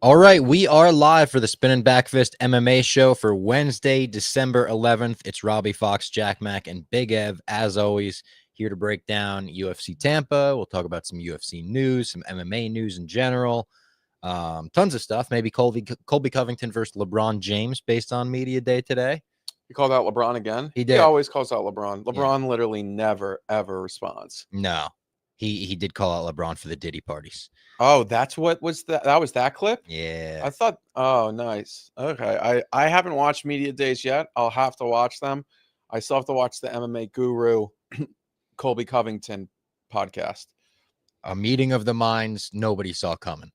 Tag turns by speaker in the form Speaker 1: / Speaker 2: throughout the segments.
Speaker 1: All right, we are live for the Spinning Backfist MMA show for Wednesday, December 11th. It's Robbie Fox, Jack Mack, and Big Ev, as always, here to break down UFC Tampa. We'll talk about some UFC news, some MMA news in general, tons of stuff. Maybe Colby Covington versus LeBron James based on Media Day today.
Speaker 2: He called out LeBron again?
Speaker 1: He did.
Speaker 2: He always calls out LeBron. LeBron literally never, ever responds.
Speaker 1: No, he did call out LeBron for the Diddy parties.
Speaker 2: Oh, that's what was that? That was that clip?
Speaker 1: Yeah.
Speaker 2: I thought, oh, nice. Okay. I haven't watched Media Days yet. I'll have to watch them. I still have to watch the MMA guru, Colby Covington podcast.
Speaker 1: A meeting of the minds nobody saw coming.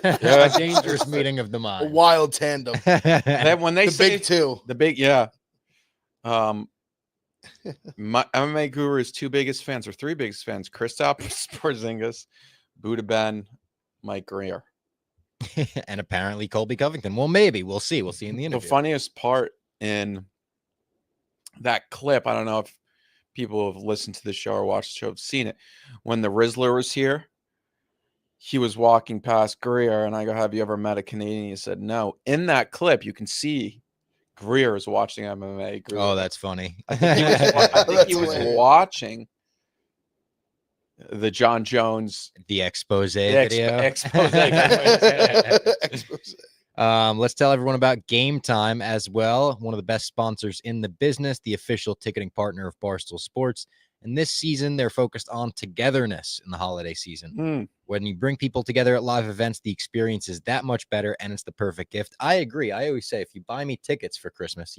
Speaker 2: Yeah.
Speaker 1: A dangerous meeting of the
Speaker 3: A
Speaker 1: minds.
Speaker 3: wild tandem.
Speaker 2: Then when they
Speaker 3: The
Speaker 2: say
Speaker 3: big two.
Speaker 2: the big, yeah. My MMA guru's two biggest fans or three biggest fans: Kristaps Porzingis, Buda Ben, Mike Greer.
Speaker 1: And apparently Colby Covington. Well, maybe. We'll see. We'll see in the
Speaker 2: The
Speaker 1: interview.
Speaker 2: funniest part in that clip, I don't know if people have listened to the show or watched the show, have seen it. When the Rizzler was here, he was walking past Greer, and I go, "Have you ever met a Canadian?" He said, "No." In that clip, you can see Greer is watching MMA. Greer.
Speaker 1: Oh, that's funny.
Speaker 2: I think he was
Speaker 3: That's
Speaker 2: watching the John Jones
Speaker 1: The expose
Speaker 2: the
Speaker 1: video.
Speaker 2: expose.
Speaker 3: Expose.
Speaker 1: Let's tell everyone about Game Time as well. One of the best sponsors in the business, the official ticketing partner of Barstool Sports. And this season, they're focused on togetherness in the holiday season. When you bring people together at live events, the experience is that much better, and it's the perfect gift. I agree. I always say, if you buy me tickets for Christmas,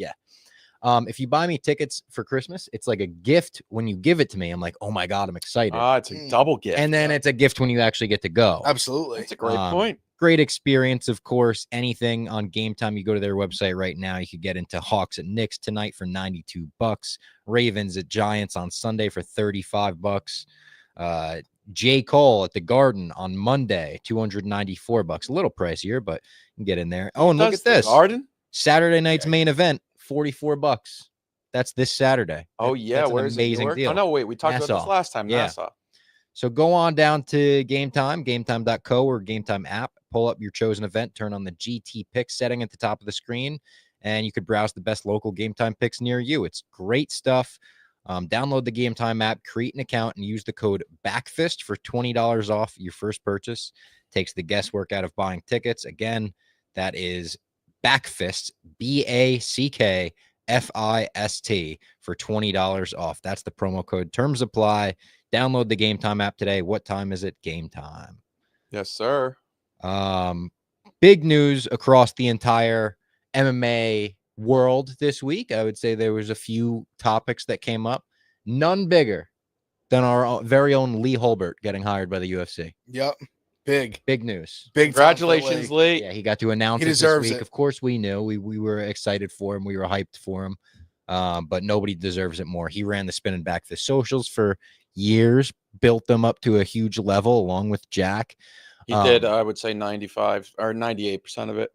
Speaker 1: if you buy me tickets for Christmas, it's like a gift when you give it to me. I'm like, oh my God, I'm excited.
Speaker 2: It's a double gift.
Speaker 1: And then it's a gift when you actually get to go.
Speaker 3: Absolutely.
Speaker 2: That's a great point.
Speaker 1: Great experience, of course. Anything on Game Time, you go to their website right now. You could get into Hawks at Knicks tonight for $92, Ravens at Giants on Sunday for $35, J. Cole at the Garden on Monday, $294. A little pricier, but you can get in there. Oh, and look at this.
Speaker 2: Garden?
Speaker 1: Saturday night's main event, $44. That's this Saturday.
Speaker 2: Oh, yeah.
Speaker 1: That's an
Speaker 2: Where's
Speaker 1: amazing
Speaker 2: it?
Speaker 1: deal.
Speaker 2: Oh, no, wait. We talked about
Speaker 1: Nassau.
Speaker 2: this last time.
Speaker 1: Yeah.
Speaker 2: Nassau.
Speaker 1: So go on down to Game Time, gametime.co or Game Time app. Pull up your chosen event, turn on the GT pick setting at the top of the screen, and you could browse the best local Game Time picks near you. It's great stuff. Download the Game Time app, create an account, and use the code BACKFIST for $20 off your first purchase. Takes the guesswork out of buying tickets. Again, that is BACKFIST, BACKFIST for $20 off. That's the promo code. Terms apply. Download the Game Time app today. What time is it? Game time.
Speaker 2: Yes, sir.
Speaker 1: Big news across the entire MMA world this week. I would say there was a few topics that came up. None bigger than our very own Lee Holbert getting hired by the UFC.
Speaker 3: Yep. Big
Speaker 1: News.
Speaker 3: Big.
Speaker 2: Congratulations, Lee.
Speaker 1: Yeah, he got to announce
Speaker 3: He
Speaker 1: it this
Speaker 3: deserves
Speaker 1: week.
Speaker 3: it.
Speaker 1: Of course, we knew. We were excited for him. We were hyped for him. But nobody deserves it more. He ran the Spinning Back the socials for years, built them up to a huge level along with Jack.
Speaker 2: He did, I would say 95 or 98% of it.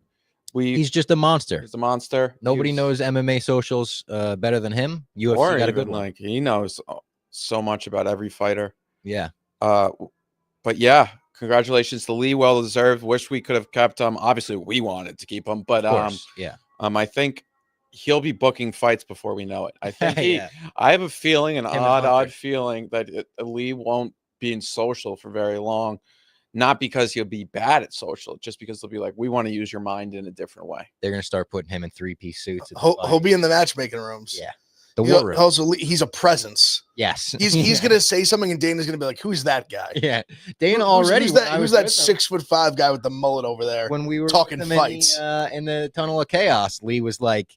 Speaker 1: He's just a monster.
Speaker 2: He's a monster.
Speaker 1: Nobody knows MMA socials better than him. UFC
Speaker 2: or
Speaker 1: got a
Speaker 2: even,
Speaker 1: good one.
Speaker 2: like, he knows so much about every fighter.
Speaker 1: Yeah.
Speaker 2: But yeah, congratulations to Lee. Well deserved. Wish we could have kept him. Obviously, we wanted to keep him, but
Speaker 1: Of course. Yeah.
Speaker 2: I think he'll be booking fights before we know it. I think
Speaker 1: Yeah.
Speaker 2: I have a feeling, an
Speaker 1: Him and
Speaker 2: odd
Speaker 1: Hunter.
Speaker 2: feeling that Lee won't be in social for very long. Not because he'll be bad at social, just because they'll be like, we want to use your mind in a different way.
Speaker 1: They're going to start putting him in three-piece suits. at the
Speaker 3: He'll be
Speaker 1: fight.
Speaker 3: in the matchmaking rooms.
Speaker 1: Yeah. The war room.
Speaker 3: Also, he's a presence.
Speaker 1: Yes.
Speaker 3: He's gonna say something, and Dana's gonna be like, "Who's that guy?"
Speaker 1: Yeah. Dana already.
Speaker 3: Who's
Speaker 1: when
Speaker 3: that?
Speaker 1: I was
Speaker 3: Who's that
Speaker 1: with him,
Speaker 3: 6'5" guy with the mullet over there?
Speaker 1: when we were
Speaker 3: talking
Speaker 1: with him
Speaker 3: fights
Speaker 1: in the Tunnel of Chaos, Lee was like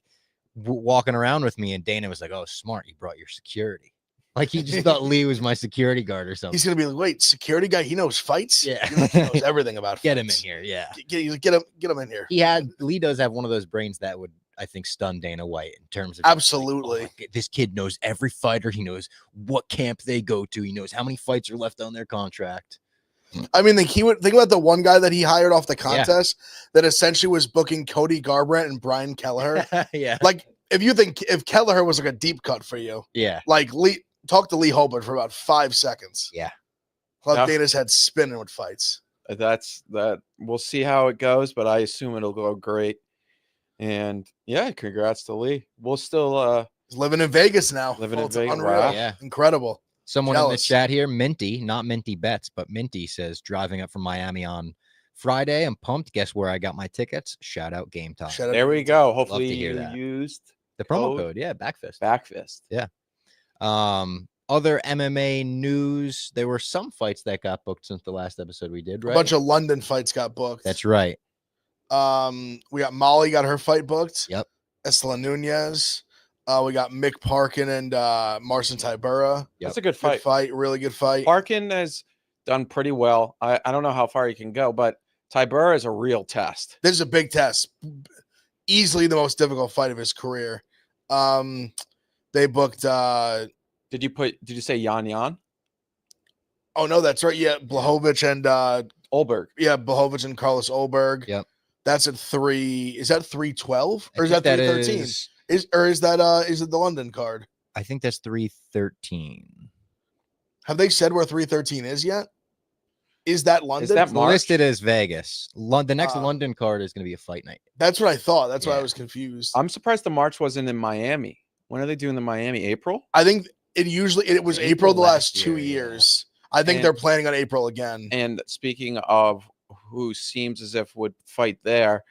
Speaker 1: walking around with me, and Dana was like, "Oh, smart, you brought your security." Like he just thought Lee was my security guard or something.
Speaker 3: He's gonna be like, "Wait, security guy? He knows fights?
Speaker 1: Yeah.
Speaker 3: He knows everything about
Speaker 1: Get him in
Speaker 3: fights.
Speaker 1: here. Yeah.
Speaker 3: Get him in here."
Speaker 1: Lee does have one of those brains that would, I think, stun Dana White in terms of
Speaker 3: Absolutely.
Speaker 1: like, oh, this kid knows every fighter. He knows what camp they go to. He knows how many fights are left on their contract.
Speaker 3: I mean, think about the one guy that he hired off the contest that essentially was booking Cody Garbrandt and Brian Kelleher.
Speaker 1: Yeah.
Speaker 3: Like, if Kelleher was like a deep cut for you,
Speaker 1: Yeah.
Speaker 3: like talk to Lee Holbert for about 5 seconds.
Speaker 1: Yeah.
Speaker 3: Let
Speaker 2: Yeah.
Speaker 3: Dana's head spinning with fights.
Speaker 2: That's that. We'll see how it goes, but I assume it'll go great. And yeah, congrats to Lee. We'll still
Speaker 3: He's living in Vegas now.
Speaker 2: Living in
Speaker 3: It's
Speaker 2: Vegas.
Speaker 3: unreal.
Speaker 2: Wow.
Speaker 1: Yeah.
Speaker 3: Incredible.
Speaker 1: Someone in the
Speaker 3: Jealous.
Speaker 1: chat here, Minty, not Minty Bets, but Minty says, driving up from Miami on Friday. I'm pumped. Guess where I got my tickets? Shout out Game Time.
Speaker 3: Shout out
Speaker 2: There
Speaker 3: to
Speaker 2: we
Speaker 3: you.
Speaker 2: go. Hopefully
Speaker 1: to hear
Speaker 2: you
Speaker 1: that.
Speaker 2: used
Speaker 1: The promo code, yeah, Backfist.
Speaker 2: Backfist.
Speaker 1: Other MMA news, there were some fights that got booked since the last episode we did, right?
Speaker 3: A bunch of London fights got booked.
Speaker 1: That's right.
Speaker 3: We got Molly got her fight booked.
Speaker 1: Yep.
Speaker 3: Estela Nunez. We got Mick Parkin and Marcin Tybura.
Speaker 1: Yep.
Speaker 2: That's a good
Speaker 3: Good
Speaker 2: fight.
Speaker 3: fight. Really good fight.
Speaker 2: Parkin has done pretty well. I don't know how far he can go, but Tybura is a real test.
Speaker 3: This is a big test. Easily the most difficult fight of his career. They booked
Speaker 2: Did you say Yan?
Speaker 3: oh no, that's right. Yeah, Blachowicz and
Speaker 2: Olberg.
Speaker 3: yeah, Blachowicz and Carlos Olberg.
Speaker 1: Yep.
Speaker 3: That's at 3. Is that 312? Or is
Speaker 1: I
Speaker 3: that
Speaker 1: think
Speaker 3: 313?
Speaker 1: is-
Speaker 3: Is it the London card?
Speaker 1: I think that's 313.
Speaker 3: Have they said where 313 is yet? Is that London?
Speaker 2: that
Speaker 1: It's
Speaker 2: March?
Speaker 1: listed as Vegas. The next
Speaker 3: Ah.
Speaker 1: London card is going to be a fight night.
Speaker 3: That's what I thought. That's why I
Speaker 1: Yeah.
Speaker 3: was confused.
Speaker 2: I'm surprised the March wasn't in Miami. When are they doing the Miami? April?
Speaker 3: I think it was
Speaker 1: April
Speaker 3: April the last
Speaker 1: last
Speaker 3: 2
Speaker 1: year, yeah.
Speaker 3: years. I think
Speaker 2: And-
Speaker 3: they're planning on April again.
Speaker 2: And speaking of who seems as if would fight there,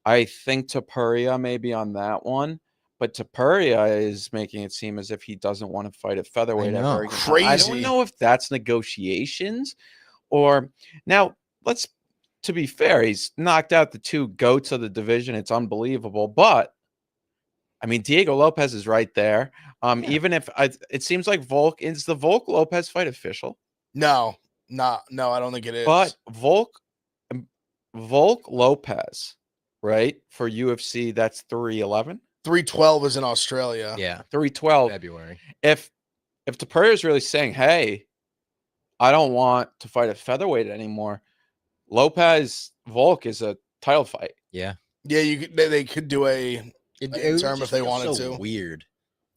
Speaker 2: I think Topuria may be on that one. But Topuria is making it seem as if he doesn't want to fight at featherweight
Speaker 1: know.
Speaker 2: ever again. I
Speaker 3: Crazy.
Speaker 2: don't know if that's negotiations or now. To be fair, he's knocked out the two goats of the division. It's unbelievable, but I mean, Diego Lopez is right there. Even if it seems like is the Volk Lopez fight official?
Speaker 3: No, I don't think it is.
Speaker 2: But Volk Lopez, right? For UFC, that's 311,
Speaker 3: 312 is in Australia.
Speaker 1: Yeah.
Speaker 2: 312.
Speaker 1: February.
Speaker 2: If Topuria is really saying, "Hey, I don't want to fight at featherweight anymore," Lopez Volk is a title fight.
Speaker 1: Yeah.
Speaker 3: Yeah, they could do a
Speaker 1: It
Speaker 3: term
Speaker 1: just
Speaker 3: if they
Speaker 1: feels
Speaker 3: wanted
Speaker 1: so
Speaker 3: to.
Speaker 1: Weird.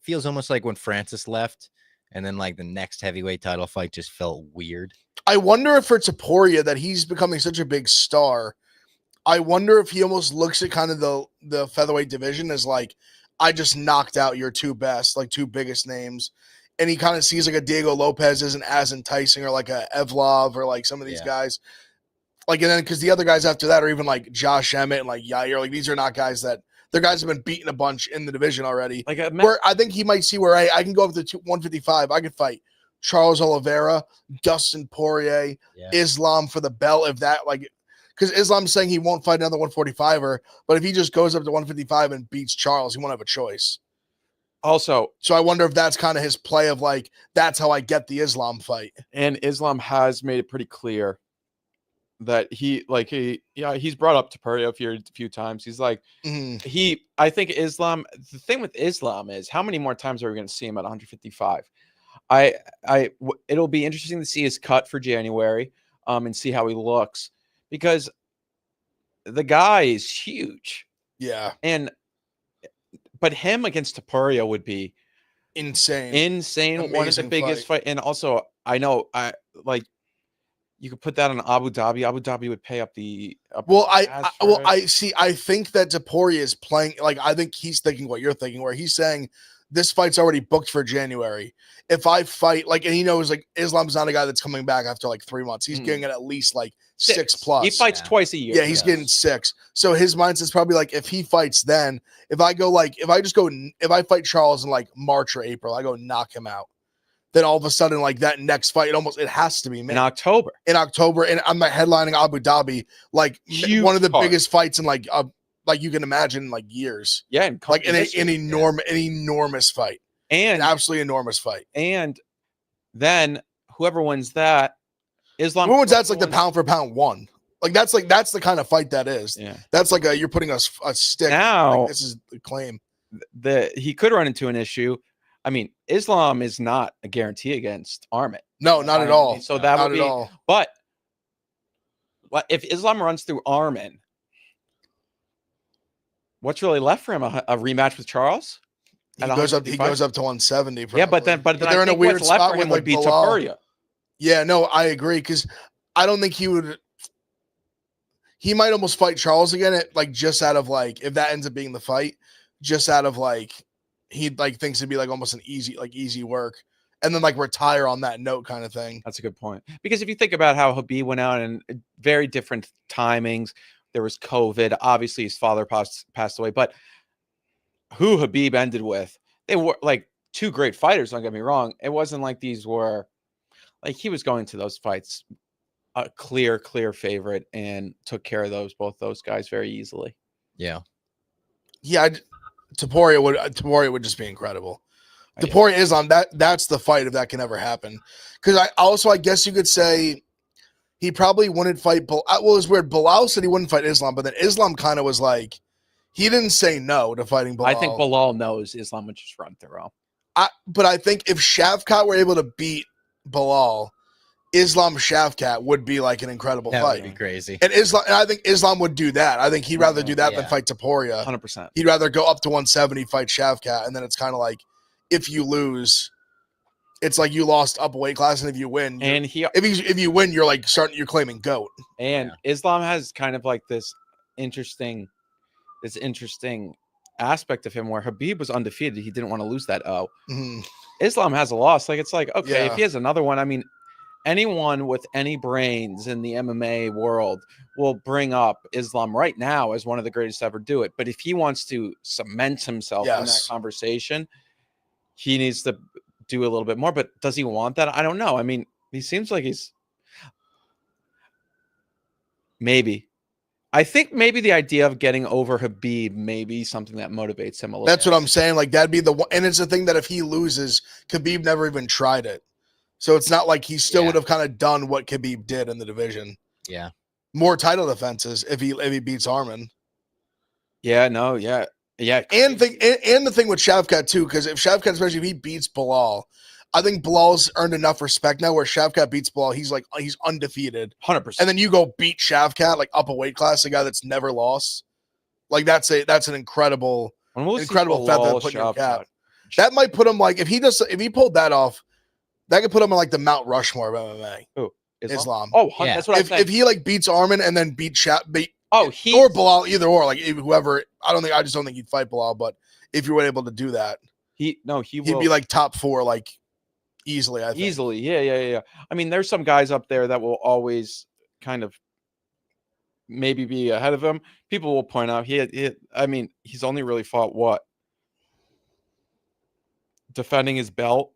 Speaker 1: Feels almost like when Francis left, and then like the next heavyweight title fight just felt weird.
Speaker 3: I wonder if for Topuria that he's becoming such a big star. I wonder if he almost looks at kind of the featherweight division as like, I just knocked out your two biggest names. And he kind of sees like a Diego Lopez isn't as enticing, or like a Evlov, or like some of these guys. Like, and then because the other guys after that are even like Josh Emmett and like Yair, like these are not guys that their guys have been beaten a bunch in the division already.
Speaker 2: Like
Speaker 3: Where I think he might see where I can go up to 155. I could fight Charles Oliveira, Dustin Poirier, Islam for the belt. If that because Islam's saying he won't fight another 145er, but if he just goes up to 155 and beats Charles, he won't have a choice.
Speaker 2: Also,
Speaker 3: So I wonder if that's kind of his play of like, that's how I get the Islam fight.
Speaker 2: and Islam has made it pretty clear that he's brought up Topuria a few times. He's like, I think Islam, the thing with Islam is how many more times are we going to see him at 155? It'll be interesting to see his cut for January, and see how he looks, because the guy is huge.
Speaker 3: Yeah.
Speaker 2: But him against Topuria would be
Speaker 3: Insane.
Speaker 2: One of the
Speaker 3: Amazing
Speaker 2: biggest fight. And also, I know you could put that on Abu Dhabi. Abu Dhabi would pay up the
Speaker 3: I think that Topuria is playing, like, I think he's thinking what you're thinking, where he's saying this fight's already booked for January. If I fight, like, and he knows like Islam's not a guy that's coming back after like 3 months. He's getting it at least like 6 plus.
Speaker 2: He fights twice a year.
Speaker 3: Yeah, he's getting 6. So his mindset's probably like, if he fights then, if I fight Charles in like March or April, I go knock him out. Then all of a sudden, like that next fight, it has to be made.
Speaker 2: In October.
Speaker 3: And I'm headlining Abu Dhabi, like
Speaker 2: Huge
Speaker 3: one of the
Speaker 2: card.
Speaker 3: biggest fights in like you can imagine, like years.
Speaker 2: Yeah, and
Speaker 3: Like an enormous fight. An absolutely enormous fight.
Speaker 2: And then whoever wins that, Islam.
Speaker 3: Who wins that's like the pound for pound one. Like that's the kind of fight that is.
Speaker 2: Yeah.
Speaker 3: That's like you're putting a stick.
Speaker 2: Now
Speaker 3: like, this is the claim.
Speaker 2: He could run into an issue. I mean, Islam is not a guarantee against Armin.
Speaker 3: No, not at all.
Speaker 2: So that
Speaker 3: not
Speaker 2: would
Speaker 3: at
Speaker 2: be.
Speaker 3: all.
Speaker 2: But if Islam runs through Armin, what's really left for him? A rematch with Charles?
Speaker 3: He goes up to 170.
Speaker 2: Yeah, but then
Speaker 3: they're in a weird
Speaker 2: what's left
Speaker 3: spot
Speaker 2: for
Speaker 3: with
Speaker 2: him
Speaker 3: like
Speaker 2: would be
Speaker 3: Bilal.
Speaker 2: Topuria.
Speaker 3: Yeah, no, I agree, because I don't think he would. he might almost fight Charles again at just out of if that ends up being the fight, just out of he thinks it'd be almost an easy work, and then retire on that note kind of thing.
Speaker 2: That's a good point. Because if you think about how Khabib went out and very different timings, there was COVID. Obviously, his father passed away, but who Khabib ended with, they were two great fighters. Don't get me wrong. It wasn't like these were he was going to those fights a clear favorite and took care of both those guys very easily.
Speaker 1: Yeah.
Speaker 3: Topuria would just be incredible. Topuria Islam, that's the fight if that can ever happen. Because I guess you could say he probably wouldn't fight. Well, it's weird. Bilal said he wouldn't fight Islam, but then Islam kind of was he didn't say no to fighting Bilal.
Speaker 2: I think Bilal knows Islam would just run through him.
Speaker 3: But I think if Shavkat were able to beat Bilal, Islam Shavkat would be an incredible fight.
Speaker 1: That would be crazy.
Speaker 3: And I think Islam would do that. I think he'd rather do that than fight Topuria.
Speaker 2: 100%.
Speaker 3: He'd rather go up to 170, fight Shavkat, and then it's kind of if you lose, it's you lost up a weight class, and if you win, if you win, you're you're claiming GOAT.
Speaker 2: And Islam has kind of this interesting aspect of him where Khabib was undefeated. He didn't want to lose that
Speaker 3: Mm-hmm.
Speaker 2: Islam has a loss. It's okay, if he has another one, I mean, anyone with any brains in the MMA world will bring up Islam right now as one of the greatest to ever do it. But if he wants to cement himself in that conversation, he needs to do a little bit more. But does he want that? I don't know. I mean, he seems like he's maybe. I think maybe the idea of getting over Khabib may be something that motivates him a little.
Speaker 3: That's what I'm saying. That'd be the one. And it's the thing that if he loses, Khabib never even tried it. So it's not he still would have kind of done what Khabib did in the division.
Speaker 1: Yeah.
Speaker 3: More title defenses if he beats Arman.
Speaker 2: Yeah, no, yeah. Yeah.
Speaker 3: And the thing with Shavkat too, because if Shavkat, especially if he beats Bilal, I think Bilal's earned enough respect now where Shavkat beats Bilal, he's undefeated.
Speaker 2: 100%.
Speaker 3: And then you go beat Shavkat up a weight class, a guy that's never lost. That's an incredible feather to put in your cap. That might put him if he pulled that off, that could put him in the Mount Rushmore of MMA.
Speaker 2: Who?
Speaker 3: Islam.
Speaker 2: Oh, yeah. That's what I'm saying.
Speaker 3: If he beats Arman and then beat or Bilal, either or, whoever. I just don't think he'd fight Bilal, but if you were able to do that,
Speaker 2: he'd
Speaker 3: be top 4, easily. I think.
Speaker 2: Easily, yeah. I mean, there's some guys up there that will always kind of maybe be ahead of him. People will point out he's only really fought what? Defending his belt.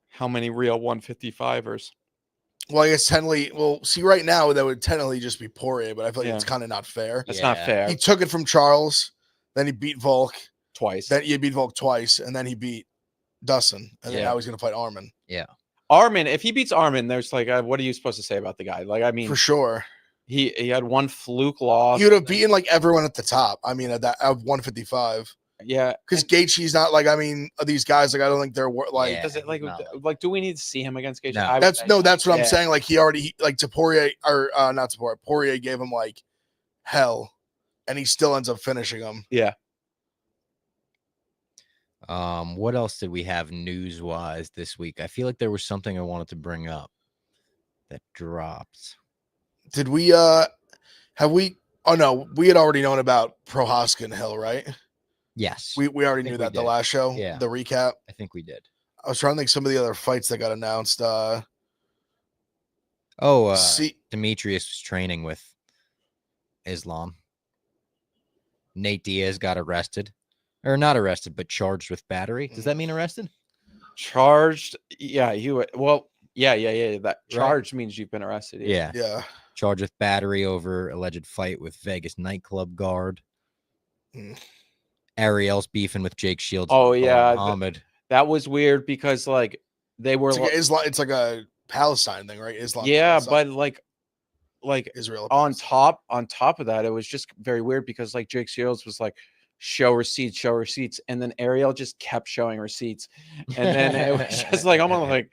Speaker 2: How many real 155ers?
Speaker 3: Well, I guess technically, right now that would technically just be Poirier, but I feel it's kind of not fair.
Speaker 2: It's not fair.
Speaker 3: He took it from Charles, then he beat Volk
Speaker 2: twice.
Speaker 3: Then he beat Volk twice, and then he beat Dustin, and then now he's going to fight Arman.
Speaker 1: Yeah.
Speaker 2: Arman, if he beats Arman, there's what are you supposed to say about the guy?
Speaker 3: For sure.
Speaker 2: He had one fluke loss.
Speaker 3: He would have beaten everyone at the top. I mean, at 155.
Speaker 2: Yeah,
Speaker 3: because Gaethje's not these guys. I don't think they're
Speaker 2: does it do we need to see him against Gaethje?
Speaker 3: No. That's what I'm saying. He already Topuria or not Topuria. Poirier gave him hell, and he still ends up finishing him.
Speaker 2: Yeah.
Speaker 1: What else did we have news-wise this week? I feel like there was something I wanted to bring up that dropped.
Speaker 3: Did we have we oh no, we had already known about Prohaska and Hill, right?
Speaker 1: Yes.
Speaker 3: We already knew that the last show.
Speaker 1: Yeah.
Speaker 3: The recap.
Speaker 1: I think we did.
Speaker 3: I was trying to think some of the other fights that got announced.
Speaker 1: Demetrius was training with Islam. Nate Diaz got arrested. Or not arrested, but charged with battery. Does that mean arrested?
Speaker 2: Charged? Yeah, that charged means you've been arrested.
Speaker 3: Yeah.
Speaker 1: Charged with battery over alleged fight with Vegas nightclub guard. Ariel's beefing with Jake Shields.
Speaker 2: Oh yeah,
Speaker 1: Muhammad.
Speaker 2: That was weird because they were
Speaker 3: Islam. It's a Palestine thing, right? Islam.
Speaker 2: Yeah, but
Speaker 3: Israel.
Speaker 2: On top of that, it was just very weird because Jake Shields was show receipts, and then Ariel just kept showing receipts, and then it was just almost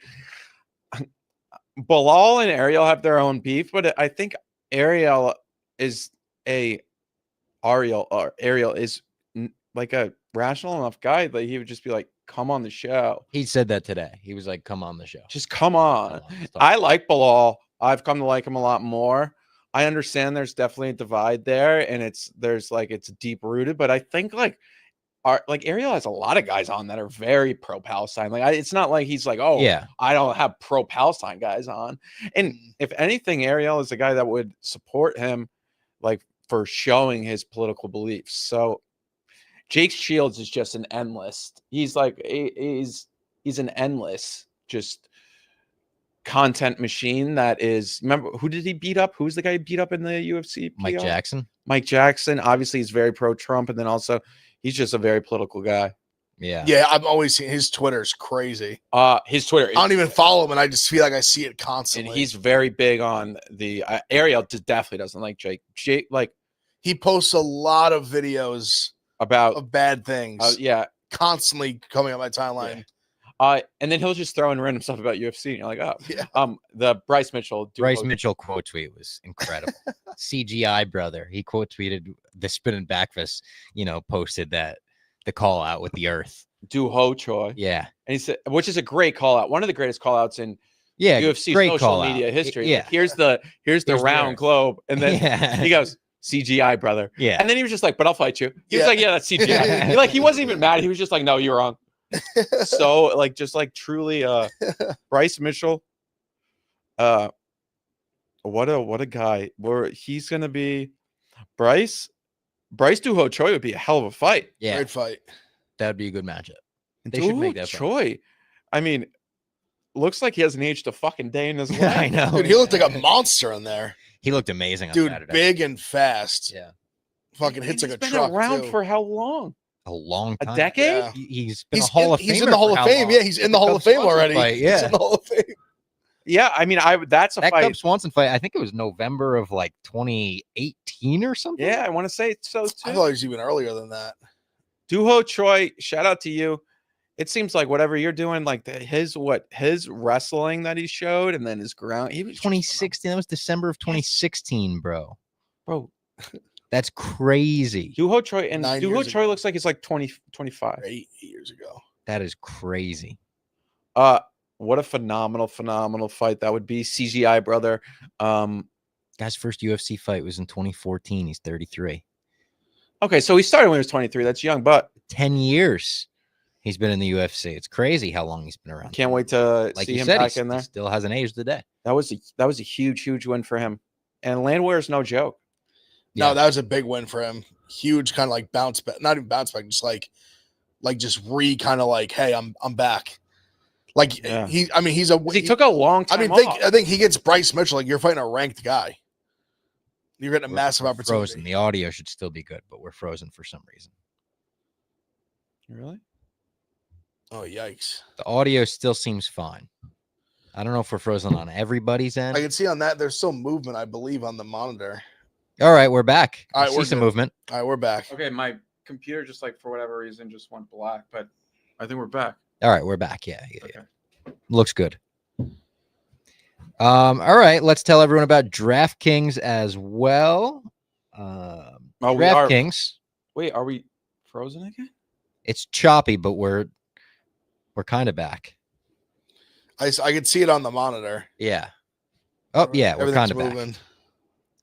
Speaker 2: Bilal and Ariel have their own beef, but I think Ariel is a rational enough guy that he would just be come on the show.
Speaker 1: He said that today. He was come on the show.
Speaker 2: Just come on. I like Bilal. I've come to like him a lot more. I understand there's definitely a divide there, and it's deep rooted, but I think Ariel has a lot of guys on that are very pro Palestine. It's not like he's like, oh,
Speaker 1: Yeah.
Speaker 2: I don't have pro Palestine guys on. And if anything, Ariel is a guy that would support him, for showing his political beliefs. So Jake Shields is just an endless. He's an endless just content machine that is. Remember, who did he beat up? Who's the guy he beat up in the UFC?
Speaker 1: Mike Jackson.
Speaker 2: Mike Jackson. Obviously, he's very pro Trump, and then also he's just a very political guy.
Speaker 3: Yeah. I've always seen his Twitter's crazy.
Speaker 2: His Twitter.
Speaker 3: I don't even follow him, and I just feel like I see it constantly.
Speaker 2: And he's very big on the Ariel. Definitely doesn't like Jake.
Speaker 3: He posts a lot of videos of bad things. Constantly coming up my timeline.
Speaker 2: Yeah. And then he'll just throw in random stuff about UFC, and you're like, oh, yeah. The Bryce Mitchell
Speaker 1: quote tweet was incredible. CGI brother. He quote tweeted the spinning backfist. Posted that the call out with the Earth.
Speaker 2: Do Ho Choi.
Speaker 1: Yeah,
Speaker 2: and he said, which is a great call out. One of the greatest call outs in UFC social media history.
Speaker 1: Yeah,
Speaker 2: here's the round globe, and then he goes, CGI brother.
Speaker 1: Yeah,
Speaker 2: and then he was just like, but I'll fight you. He was like, yeah, that's CGI. He wasn't even mad. He was just like, no, you're wrong. So truly Bryce Mitchell, what a guy. Where he's gonna be Bryce Duho Choi would be a hell of a fight.
Speaker 1: Yeah,
Speaker 3: great fight.
Speaker 1: That'd be a good matchup. They
Speaker 2: should
Speaker 1: make that
Speaker 2: Choi fight. I mean, looks like he hasn't aged a fucking day in his life.
Speaker 1: I know.
Speaker 3: Dude, he looked like a monster in there.
Speaker 1: He looked amazing on
Speaker 3: Dude,
Speaker 1: Saturday.
Speaker 3: Big and fast.
Speaker 1: Yeah.
Speaker 3: Fucking hits like a
Speaker 2: been
Speaker 3: truck
Speaker 2: around
Speaker 3: too.
Speaker 2: for how long?
Speaker 1: A long time.
Speaker 2: A decade?
Speaker 3: Yeah.
Speaker 1: He's been a Hall of Famer.
Speaker 3: He's in the Hall of Fame. Yeah, he's in the Hall of Fame already.
Speaker 1: Fight, yeah.
Speaker 3: He's in the Hall of Fame.
Speaker 2: Yeah, I mean, that's a
Speaker 1: that
Speaker 2: fight.
Speaker 1: Cub Swanson fight. I think it was November of 2018 or something.
Speaker 2: Yeah, I want to say so too.
Speaker 3: I thought it was even earlier than that.
Speaker 2: Duho Choi, shout out to you. It seems like whatever you're doing, his wrestling that he showed, and then his ground. He was
Speaker 1: 2016. That was December of 2016, bro. That's crazy.
Speaker 2: Duho Choi and Duho Choi looks like he's 20, 25.
Speaker 3: 8 years ago.
Speaker 1: That is crazy.
Speaker 2: What a phenomenal fight that would be. CGI brother.
Speaker 1: Guy's first UFC fight was in 2014. He's 33.
Speaker 2: Okay, so he started when he was 23. That's young, but
Speaker 1: 10 years he's been in the UFC. It's crazy how long he's been around.
Speaker 2: Can't wait to see him back in there.
Speaker 1: He still hasn't aged a day.
Speaker 2: That was a huge win for him. And Landwehr is no joke.
Speaker 3: No, that was a big win for him. Huge kind of bounce back. Not even bounce back, just hey, I'm back. He
Speaker 2: took a long time.
Speaker 3: I think he gets Bryce Mitchell. You're fighting a ranked guy. You're getting a massive opportunity.
Speaker 1: Frozen. The audio should still be good, but we're frozen for some reason.
Speaker 2: Really?
Speaker 3: Oh, yikes.
Speaker 1: The audio still seems fine. I don't know if we're frozen on everybody's end.
Speaker 3: I can see on that there's still movement, I believe, on the monitor.
Speaker 1: All right, we're back.
Speaker 3: All right,
Speaker 1: see some movement.
Speaker 3: All right, we're back.
Speaker 2: Okay, my computer just for whatever reason just went black, but I think we're back.
Speaker 1: All right, we're back. Yeah.
Speaker 2: Okay.
Speaker 1: Looks good. All right, let's tell everyone about DraftKings as well. DraftKings.
Speaker 2: Wait, are we frozen again?
Speaker 1: It's choppy, but we're kind of back.
Speaker 3: I can see it on the monitor.
Speaker 1: Yeah. Oh, yeah, we're kind of back.
Speaker 3: Moving.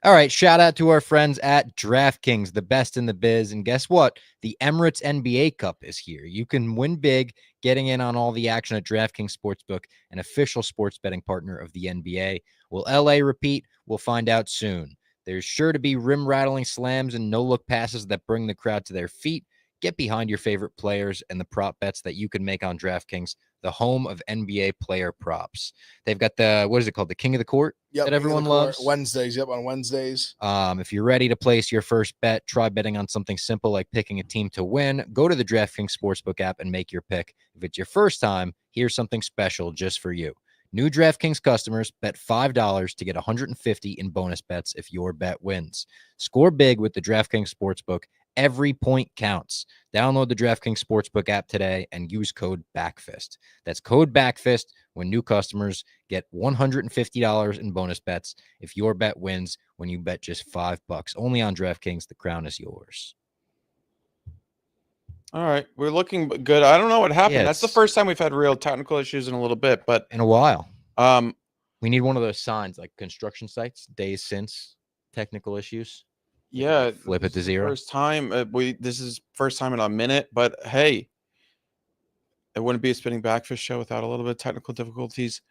Speaker 1: All right, shout out to our friends at DraftKings, the best in the biz. And guess what? The Emirates NBA Cup is here. You can win big getting in on all the action at DraftKings Sportsbook, an official sports betting partner of the NBA. Will LA repeat? We'll find out soon. There's sure to be rim-rattling slams and no-look passes that bring the crowd to their feet. Get behind your favorite players and the prop bets that you can make on DraftKings, the home of NBA player props. They've got what is it called? The King of the Court that everyone loves.
Speaker 3: Wednesdays. Yep, on Wednesdays.
Speaker 1: If you're ready to place your first bet, try betting on something simple like picking a team to win. Go to the DraftKings Sportsbook app and make your pick. If it's your first time, here's something special just for you. New DraftKings customers bet $5 to get $150 in bonus bets if your bet wins. Score big with the DraftKings Sportsbook. Every point counts. Download the DraftKings Sportsbook app today and use code BACKFIST. That's code BACKFIST when new customers get $150 in bonus bets if your bet wins when you bet just $5. Only on DraftKings. The crown is yours.
Speaker 2: All right, we're looking good. I don't know what happened.
Speaker 1: Yeah,
Speaker 2: that's the first time we've had real technical issues in a little bit, but
Speaker 1: in a while. We need one of those signs like construction sites, days since. technical issues.
Speaker 2: Yeah,
Speaker 1: Flip it to 0.
Speaker 2: First time. This is first time in a minute, but hey, it wouldn't be a spinning backfish show without a little bit of technical difficulties.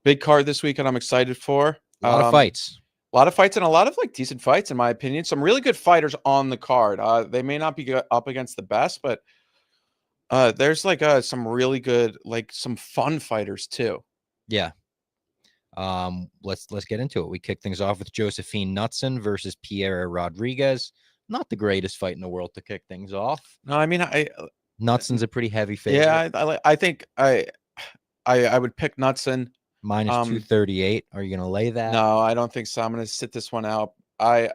Speaker 2: Big card this weekend. I'm excited for
Speaker 1: A lot of fights.
Speaker 2: A lot of fights and a lot of like decent fights, in my opinion. Some really good fighters on the card. They may not be up against the best, but there's like some really good, like some fun fighters too.
Speaker 1: Yeah. Let's get into it. We kick things off with Josephine Knutsson versus Pierre Rodriguez. Not the greatest fight in the world to kick things off.
Speaker 2: No, I mean,
Speaker 1: Knutsson's a pretty heavy favorite.
Speaker 2: Yeah, I think I would pick Knutsson.
Speaker 1: Minus 238. Are you gonna lay that?
Speaker 2: No, I don't think so. I'm gonna sit this one out. I'll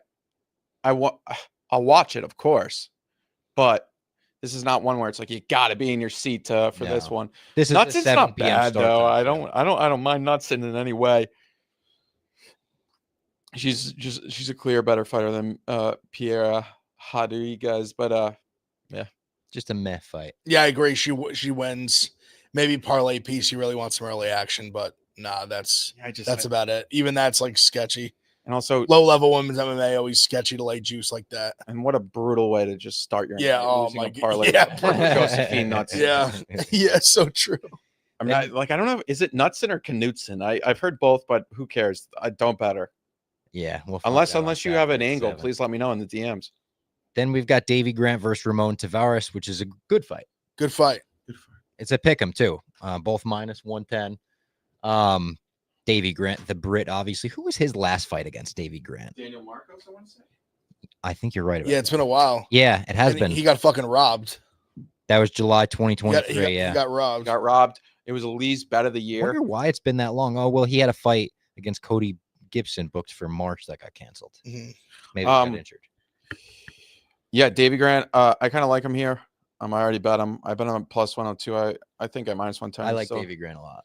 Speaker 2: watch it, of course, but this is not one where it's like you got to be in your seat for this one.
Speaker 1: This is
Speaker 2: Knutsson's not bad though.
Speaker 1: Time.
Speaker 2: I don't mind Knutsson in any way. She's a clear better fighter than Pierre Rodriguez, but yeah,
Speaker 1: just a meh fight.
Speaker 3: Yeah, I agree. She wins. Maybe parlay piece. She really wants some early action, but nah, that's about it. Even that's like sketchy.
Speaker 2: And also,
Speaker 3: low level women's MMA always sketchy to lay juice like that.
Speaker 2: And what a brutal way to just start your
Speaker 3: oh my
Speaker 2: parlay.
Speaker 3: Yeah,
Speaker 2: Josephine Knutsson.
Speaker 3: Yeah, so true.
Speaker 2: I mean, I don't know. Is it Knutsson or Knutsson? I've heard both, but who cares? I don't bet her.
Speaker 1: Yeah,
Speaker 2: unless you have an angle, please let me know in the DMs.
Speaker 1: Then we've got Davy Grant versus Ramon Tavares, which is a good fight.
Speaker 3: Good fight.
Speaker 1: It's a pick 'em too. Both minus 110. Davy Grant, the Brit, obviously. Who was his last fight against Davy Grant?
Speaker 2: Daniel Marcos, I want to say.
Speaker 1: I think you're right.
Speaker 3: Yeah, it's been a while.
Speaker 1: Yeah, it has been.
Speaker 3: He got fucking robbed.
Speaker 1: That was July 2023.
Speaker 3: He got robbed.
Speaker 2: Got robbed. It was Lee's bet of the year.
Speaker 1: I wonder why it's been that long. Oh, well, he had a fight against Cody Gibson booked for March that got canceled.
Speaker 3: Mm-hmm.
Speaker 1: Maybe he got injured.
Speaker 2: Yeah, Davy Grant. I kind of like him here. I already bet him. I bet him plus 102. I think I minus 110.
Speaker 1: I like Davy Grant a lot.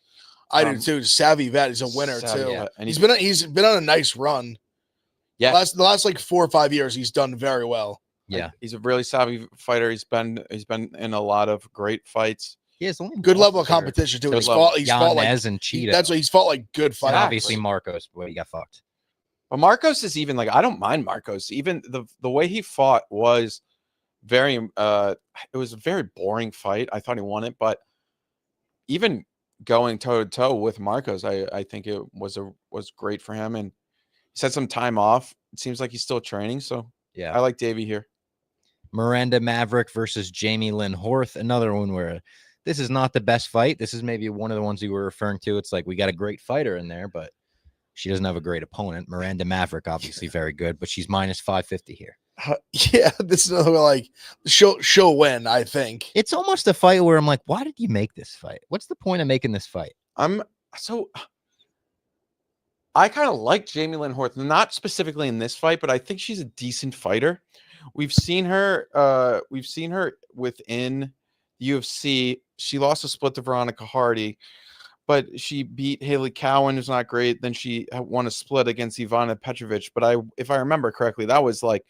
Speaker 3: I do too. Savvy vet. He's a winner too.
Speaker 2: Yeah. And
Speaker 3: he's been on a nice run.
Speaker 2: Yeah.
Speaker 3: The last like 4 or 5 years, he's done very well.
Speaker 1: Yeah.
Speaker 2: He's a really savvy fighter. He's been in a lot of great fights.
Speaker 1: He has only
Speaker 3: good level of competition too. He's fought like
Speaker 1: Yanez and Cheetah.
Speaker 3: That's what he's fought like good fights.
Speaker 1: Obviously Marcos, but he got fucked.
Speaker 2: But Marcos is even like, I don't mind Marcos. Even the way he fought was very it was a very boring fight. I thought he won it, but even going toe to toe with Marcos, I think it was great for him, and he's had some time off. It seems like he's still training, so yeah, I like Davey here.
Speaker 1: Miranda Maverick versus Jamie Lynn Horth, another one where this is not the best fight. This is maybe one of the ones you were referring to. It's like we got a great fighter in there, but she doesn't have a great opponent. Miranda Maverick, obviously very good, but she's minus 550 here.
Speaker 3: Yeah, this is another like she'll win. I think
Speaker 1: it's almost a fight where I'm like, why did you make this fight? What's the point of making this fight?
Speaker 2: I kind of like Jamie Lynn Horth, not specifically in this fight, but I think she's a decent fighter. We've seen her within UFC. She lost a split to Veronica Hardy, but she beat Haley Cowan, who's not great. Then she won a split against Ivana Petrovic. But if I remember correctly, that was like,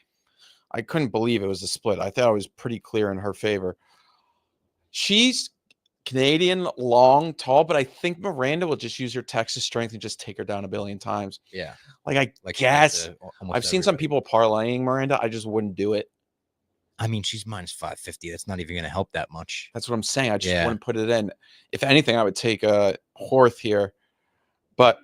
Speaker 2: I couldn't believe it was a split. I thought it was pretty clear in her favor. She's Canadian, long, tall, but I think Miranda will just use her Texas strength and just take her down a billion times.
Speaker 1: Yeah.
Speaker 2: I guess I've seen some people parlaying Miranda. I just wouldn't do it.
Speaker 1: I mean, she's minus 550. That's not even going to help that much.
Speaker 2: That's what I'm saying. I just wouldn't put it in. If anything, I would take Horth here. But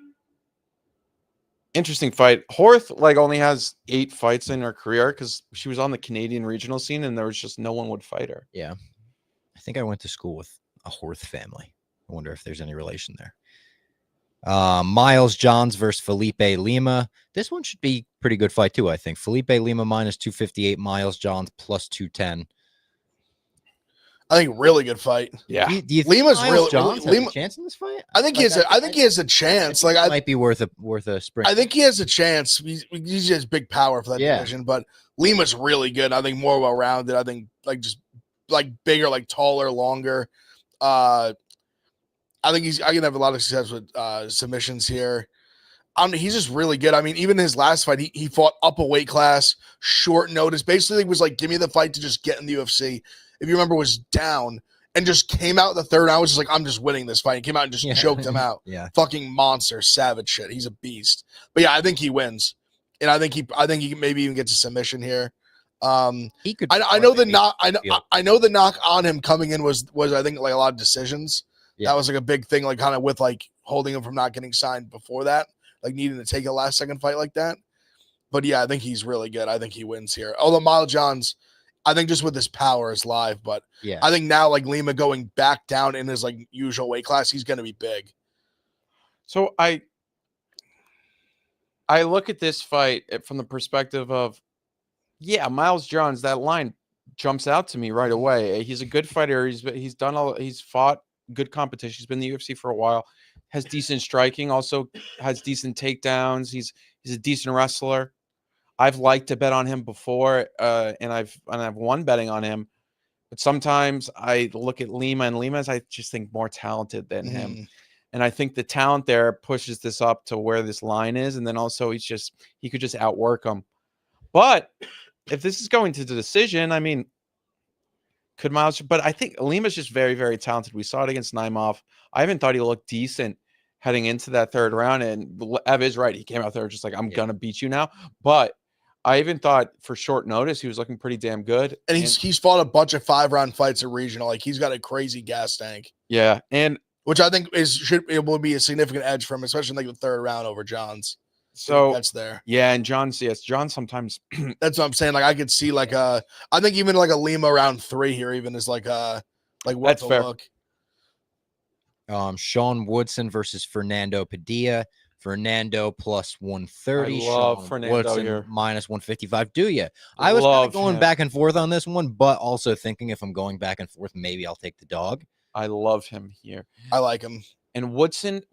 Speaker 2: interesting fight. Horth only has 8 fights in her career because she was on the Canadian regional scene and there was just no one would fight her.
Speaker 1: Yeah. I think I went to school with a Horth family. I wonder if there's any relation there. Miles Johns versus Felipe Lima. This one should be pretty good fight too, I think. Felipe Lima minus 258, Miles Johns plus 210. I
Speaker 3: think really good fight.
Speaker 2: Yeah.
Speaker 1: Do you think
Speaker 3: Lima's
Speaker 1: Miles Johns has a chance in this fight?
Speaker 3: I think he has a chance.
Speaker 1: Like might be worth a sprint.
Speaker 3: I think he has a chance. He has big power for that division, but Lima's really good. I think more well rounded. I think bigger, taller, longer. I think I can have a lot of success with submissions here. He's just really good. I mean, even his last fight, he fought up a weight class, short notice. Basically, was like, give me the fight to just get in the UFC. If you remember, was down and just came out in the third hour. Was just like, I'm just winning this fight. He came out and just choked him out.
Speaker 1: Yeah,
Speaker 3: fucking monster, savage shit. He's a beast. But yeah, I think he wins. and I think he maybe even gets a submission here.
Speaker 1: He could.
Speaker 3: I know the
Speaker 1: maybe
Speaker 3: knock.
Speaker 1: feel-
Speaker 3: I know the knock on him coming in was I think like a lot of decisions.
Speaker 1: Yeah.
Speaker 3: That was like a big thing, like kind of with like holding him from not getting signed before that, like needing to take a last second fight like that. But yeah, I think he's really good. I think he wins here. Although Miles Johns, I think just with his power is live, but
Speaker 1: yeah,
Speaker 3: I think now like Lima going back down in his like usual weight class, he's going to be big.
Speaker 2: So I look at this fight from the perspective of, yeah, Miles Johns, that line jumps out to me right away. He's a good fighter. He's fought good competition. He's been in the UFC for a while, has decent striking, also has decent takedowns. He's a decent wrestler. I've liked to bet on him before, and I've won betting on him. But sometimes I look at Lima, and Lima's, I just think, more talented than him. And I think the talent there pushes this up to where this line is. And then also he could just outwork him. But if this is going to the decision, I mean, could Miles, but I think Lima's just very, very talented. We saw it against Naimov. I even thought he looked decent heading into that third round. And Ev is right. He came out there just like, I'm going to beat you now. But I even thought for short notice, he was looking pretty damn good.
Speaker 3: And he's fought a bunch of 5-round fights at regional. Like he's got a crazy gas tank.
Speaker 2: Yeah. And
Speaker 3: which I think it will be a significant edge for him, especially in like the third round over Johns.
Speaker 2: So
Speaker 3: that's there.
Speaker 2: Yeah. And John sometimes
Speaker 3: that's what I'm saying. Like I could see like I think even like a Lima round 3 here even is like worth
Speaker 2: that's
Speaker 3: a
Speaker 2: fair.
Speaker 3: look.
Speaker 1: Sean Woodson versus Fernando Padilla. Fernando plus 130.
Speaker 2: I love
Speaker 1: Sean
Speaker 2: Fernando
Speaker 1: Woodson
Speaker 2: here.
Speaker 1: minus 155. Do you? I was kind of going
Speaker 2: him.
Speaker 1: back and forth on this one, but also thinking if I'm going back and forth, maybe I'll take the dog.
Speaker 2: I love him here.
Speaker 3: I like him.
Speaker 2: And Woodson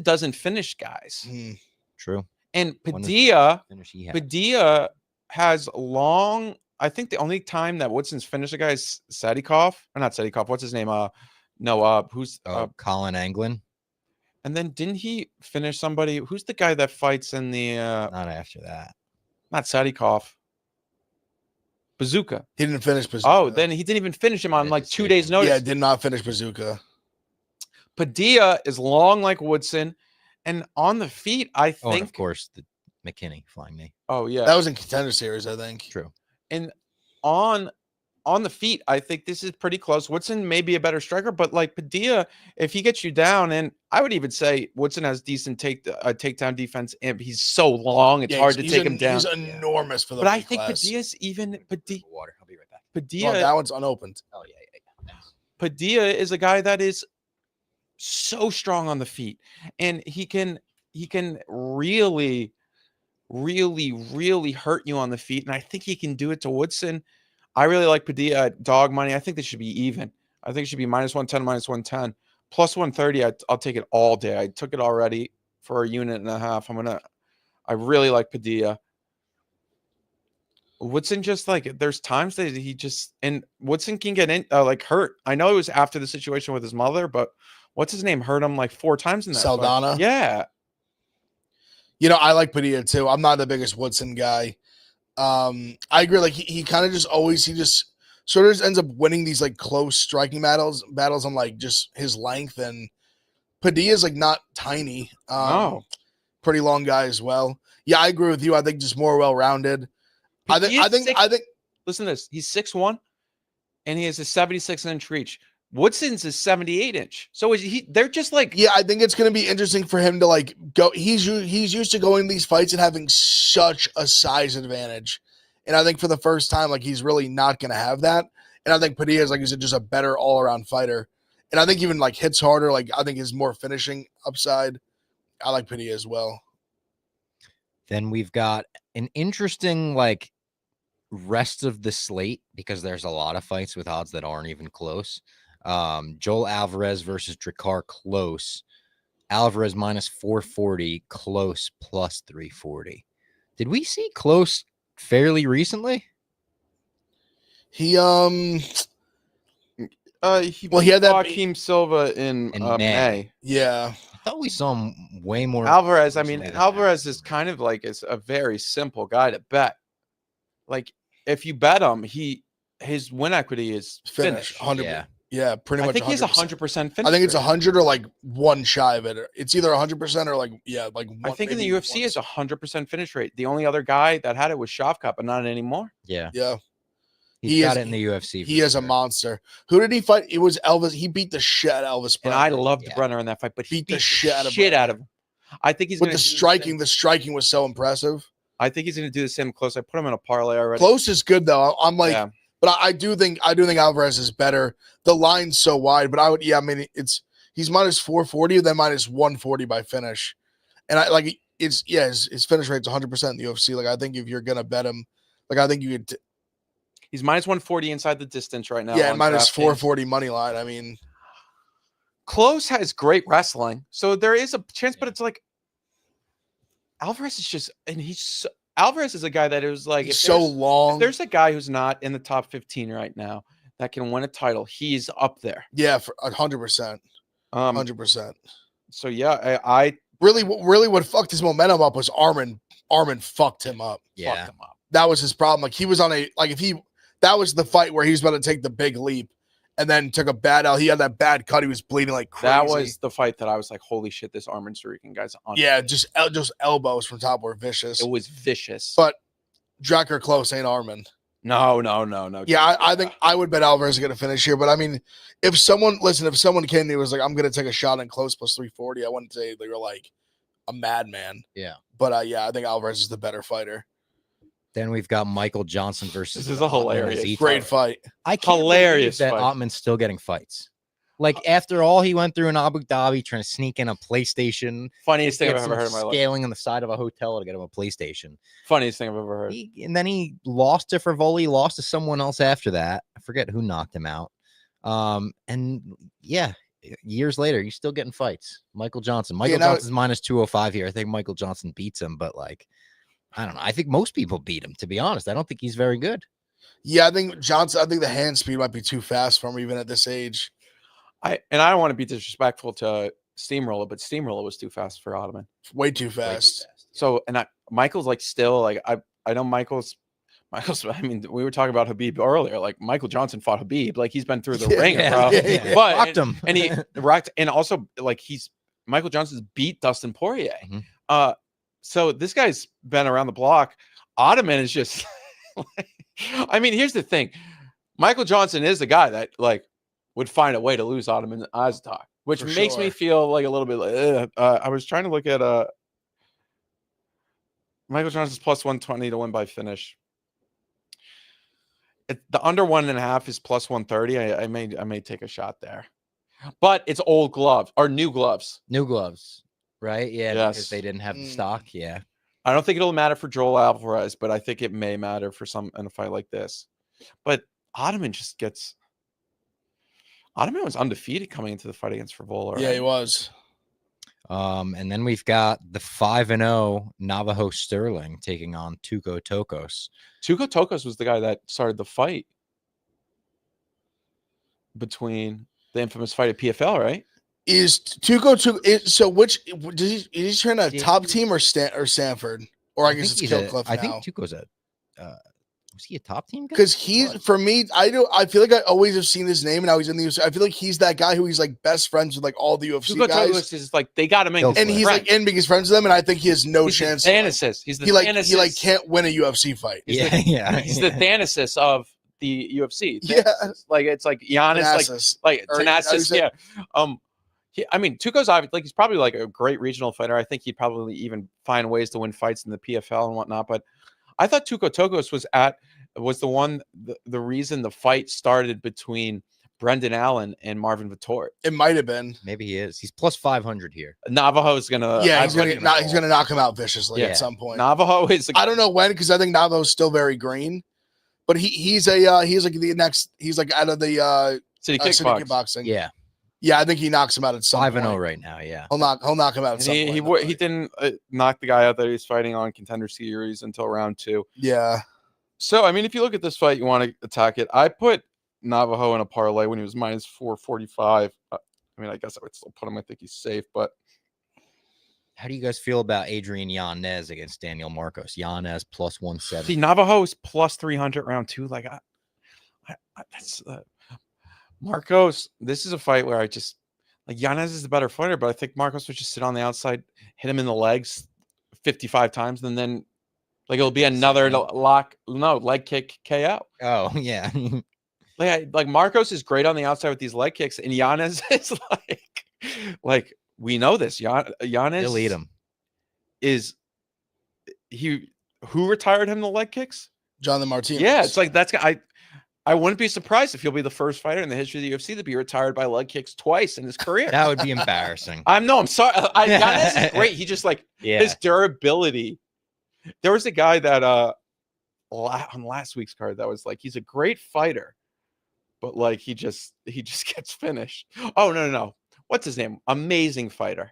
Speaker 2: doesn't finish guys.
Speaker 1: True.
Speaker 2: And Padilla has long. I think the only time that Woodson's finished a guy is Sadikov. Or not Sadikov. What's his name? Who's
Speaker 1: Colin Anglin.
Speaker 2: And then didn't he finish somebody? Who's the guy that fights in the
Speaker 1: not after that?
Speaker 2: Not Sadikov. Bazooka.
Speaker 3: He didn't finish Bazooka.
Speaker 2: Oh, then he didn't even finish him on like 2 days' notice.
Speaker 3: Yeah, did not finish Bazooka.
Speaker 2: Padilla is long like Woodson, and on the feet, I think.
Speaker 1: Oh, and of course, the McKinney flying knee.
Speaker 2: Oh yeah,
Speaker 3: that was in Contender Series, I think.
Speaker 1: True.
Speaker 2: And on the feet, I think this is pretty close. Woodson may be a better striker, but like Padilla, if he gets you down, and I would even say Woodson has decent takedown defense, and he's so long, it's hard to take him down.
Speaker 3: He's enormous for the
Speaker 2: But I think
Speaker 3: class.
Speaker 2: Padilla's even
Speaker 1: water. I'll be right back.
Speaker 2: Padilla.
Speaker 3: That one's unopened.
Speaker 1: Oh yeah.
Speaker 2: Padilla is a guy that is so strong on the feet, and he can really hurt you on the feet, and I think he can do it to Woodson. I really like Padilla at dog money. I think this should be even. I think it should be minus 110, minus 110, plus 130. I'll take it all day. I took it already for a unit and a half. I really like Padilla. Woodson just like there's times that and Woodson can get in hurt. I know it was after the situation with his mother, but what's his name hurt him like 4 times in that
Speaker 3: Saldana.
Speaker 2: fight. Yeah.
Speaker 3: I like Padilla too. I'm not the biggest Woodson guy. I agree. Like he kind of just sort of ends up winning these like close striking battles on like just his length, and Padilla's like not tiny. Pretty long guy as well. Yeah, I agree with you. I think just more well-rounded. I think
Speaker 2: listen to this. He's 6'1", and he has a 76-inch reach. Woodson's is 78-inch. So they're just like,
Speaker 3: yeah, I think it's going to be interesting for him to like go. He's used to going to these fights and having such a size advantage. And I think for the first time, like he's really not going to have that. And I think Padilla is like, just a better all around fighter. And I think even like hits harder. Like I think his more finishing upside. I like Padilla as well.
Speaker 1: Then we've got an interesting like rest of the slate because there's a lot of fights with odds that aren't even close. Joel Alvarez versus Drakkar Klose. Alvarez minus 440, Klose plus 340. Did we see Klose fairly recently?
Speaker 2: He had that Joaquin Silva in May.
Speaker 3: Yeah.
Speaker 1: I thought we saw him way more.
Speaker 2: Alvarez, Alvarez is kind of like is a very simple guy to bet. Like if you bet him, his win equity is finished.
Speaker 3: 100%. Yeah, pretty much.
Speaker 2: I think
Speaker 3: 100%.
Speaker 2: he's 100% finish.
Speaker 3: I think it's
Speaker 2: rate.
Speaker 3: 100 or like one shy of it. It's either 100% or like like.
Speaker 2: I think in the UFC it's 100% finish rate. The only other guy that had it was Shavkat, but not anymore.
Speaker 1: Yeah.
Speaker 3: Yeah.
Speaker 1: He got it in the UFC.
Speaker 3: He is a monster. Who did he fight? It was Elvis. He beat the shit out of Elvis.
Speaker 2: And I loved Brenner in that fight, but he beat the shit out of him. I think he's
Speaker 3: with the striking. The striking was so impressive.
Speaker 2: I think he's going to do the same close. I put him in a parlay already.
Speaker 3: Close is good though. I'm like, but I do think Alvarez is better. The line's so wide, but I would, I mean, he's minus 440, then minus 140 by finish, and I like his finish rate's 100% in the UFC. Like I think if you're gonna bet him, like I think you could.
Speaker 2: He's minus 140 inside the distance right now.
Speaker 3: Yeah, and minus 440 money line. I mean,
Speaker 2: Klose has great wrestling, so there is a chance, but it's like Alvarez is just, and Alvarez is a guy that is like
Speaker 3: so long.
Speaker 2: If there's a guy who's not in the top 15 right now that can win a title, he's up there.
Speaker 3: Yeah, for 100%. 100%.
Speaker 2: So yeah, I
Speaker 3: really what fucked his momentum up was Armin. Armin fucked him up.
Speaker 1: Yeah.
Speaker 2: Fucked him up.
Speaker 3: That was his problem. Like he was on that was the fight where he was about to take the big leap and then took a bad L. He had that bad cut. He was bleeding like crazy.
Speaker 2: That was the fight that I was like, holy shit, this Armin Sarikin guy's on.
Speaker 3: Yeah, just elbows from top were vicious.
Speaker 2: It was vicious.
Speaker 3: But Drakkar Klose ain't Armin.
Speaker 2: No.
Speaker 3: Yeah, I think I would bet Alvarez is going to finish here. But I mean, if someone came and he was like, I'm going to take a shot in Klose plus 340, I wouldn't say they were like a madman.
Speaker 1: Yeah.
Speaker 3: But I think Alvarez is the better fighter.
Speaker 1: Then we've got Michael Johnson versus.
Speaker 2: This is a hilarious,
Speaker 3: great fight.
Speaker 1: I can't
Speaker 2: hilarious
Speaker 1: believe that
Speaker 2: fight.
Speaker 1: Ottman's still getting fights. Like after all he went through in Abu Dhabi, trying to sneak in a PlayStation.
Speaker 2: Funniest thing I've
Speaker 1: Get
Speaker 2: ever heard in
Speaker 1: some
Speaker 2: my life.
Speaker 1: Scaling on the side of a hotel to get him a PlayStation.
Speaker 2: Funniest thing I've ever heard.
Speaker 1: And then he lost to Frivoli, lost to someone else after that. I forget who knocked him out. And yeah, years later, he's still getting fights. Michael Johnson. Michael Johnson's minus 205 here. I think Michael Johnson beats him, but like, I don't know. I think most people beat him, to be honest. I don't think he's very good.
Speaker 3: Yeah, I think the hand speed might be too fast for him even at this age.
Speaker 2: I don't want to be disrespectful to Steamroller, but Steamroller was too fast for Ottoman.
Speaker 3: Way too fast.
Speaker 2: So, and Michael's like still like I know Michael's. I mean, we were talking about Habib earlier. Like Michael Johnson fought Habib. Like he's been through the ring, bro.
Speaker 1: Yeah.
Speaker 2: But
Speaker 1: Rocked him.
Speaker 2: and he rocked, and also like Michael Johnson's beat Dustin Poirier.
Speaker 1: Mm-hmm.
Speaker 2: So this guy's been around the block. Ottoman is just. I mean, here's the thing: Michael Johnson is the guy that like would find a way to lose Ottoman and Azaitar, which makes me feel like a little bit like. I was trying to look at Michael Johnson's plus 120 to win by finish. The under 1.5 is plus 130. I may take a shot there, but it's old gloves or new gloves.
Speaker 1: New gloves, right? Yeah,
Speaker 2: yes.
Speaker 1: Because they didn't have the stock. Yeah,
Speaker 2: I don't think it'll matter for Joel Alvarez, but I think it may matter for some in a fight like this. But Ottoman was undefeated coming into the fight against Frivola.
Speaker 3: Yeah, he was.
Speaker 1: And then we've got the 5-0 Navajo Stirling taking on Tokkos.
Speaker 2: Tokkos was the guy that started the fight between the infamous fight at PFL, right?
Speaker 3: Is Tokkos so which is he trying to top team or Sanford? Or I guess it's Killcliff now.
Speaker 1: I think Tokkos was he a top team guy?
Speaker 3: Because for me, I feel like I always have seen his name and now he's in the UFC. I feel like he's that guy who he's like best friends with like all the UFC guys.
Speaker 2: Tokkos is like they got him in,
Speaker 3: and he's like in because friends with them, and I think he has no chance.
Speaker 2: Thanasis. He's the Thanasis.
Speaker 3: He like can't win a UFC fight.
Speaker 2: He's the Thanasis of the UFC.
Speaker 3: Yeah,
Speaker 2: like it's like Yanez, like Thanasis. Yeah. I mean, Tokkos like he's probably like a great regional fighter. I think he'd probably even find ways to win fights in the PFL and whatnot. But I thought Tokkos was the reason the fight started between Brendan Allen and Marvin Vettori.
Speaker 3: It might have been.
Speaker 1: Maybe he is. He's plus 500 here.
Speaker 2: Navajo's gonna.
Speaker 3: Yeah, he's gonna knock him out viciously at some point.
Speaker 2: Navajo is.
Speaker 3: I don't know when because I think Navajo's still very green, but he's like the next. He's like out of the
Speaker 2: City
Speaker 3: Kickboxing.
Speaker 1: Yeah.
Speaker 3: Yeah, I think he knocks him out at some
Speaker 1: 5-0 right now. Yeah,
Speaker 3: he'll knock him out at some point.
Speaker 2: He didn't knock the guy out that he was fighting on Contender Series until round 2.
Speaker 3: Yeah.
Speaker 2: So I mean, if you look at this fight, you want to attack it. I put Navajo in a parlay when he was minus 445. I mean, I guess I would still put him. I think he's safe, but
Speaker 1: how do you guys feel about Adrian Yanez against Daniel Marcos? Yanez plus 170.
Speaker 2: See, Navajo is plus 300 round 2. Like, that's Marcos, this is a fight where I just like Yanez is the better fighter, but I think Marcos would just sit on the outside, hit him in the legs 55 times, and then like it'll be another leg kick KO.
Speaker 1: Oh yeah.
Speaker 2: Like Marcos is great on the outside with these leg kicks, and Yanez is like we know this. Yanez
Speaker 1: He'll eat him.
Speaker 2: Who retired him the leg kicks?
Speaker 3: Jonathan Martinez.
Speaker 2: Yeah, it's like I wouldn't be surprised if he'll be the first fighter in the history of the UFC to be retired by leg kicks twice in his career.
Speaker 1: That would be embarrassing.
Speaker 2: I'm sorry. Yanez is great. He just his durability. There was a guy that on last week's card that was like he's a great fighter, but like he just gets finished. Oh no. What's his name? Amazing fighter.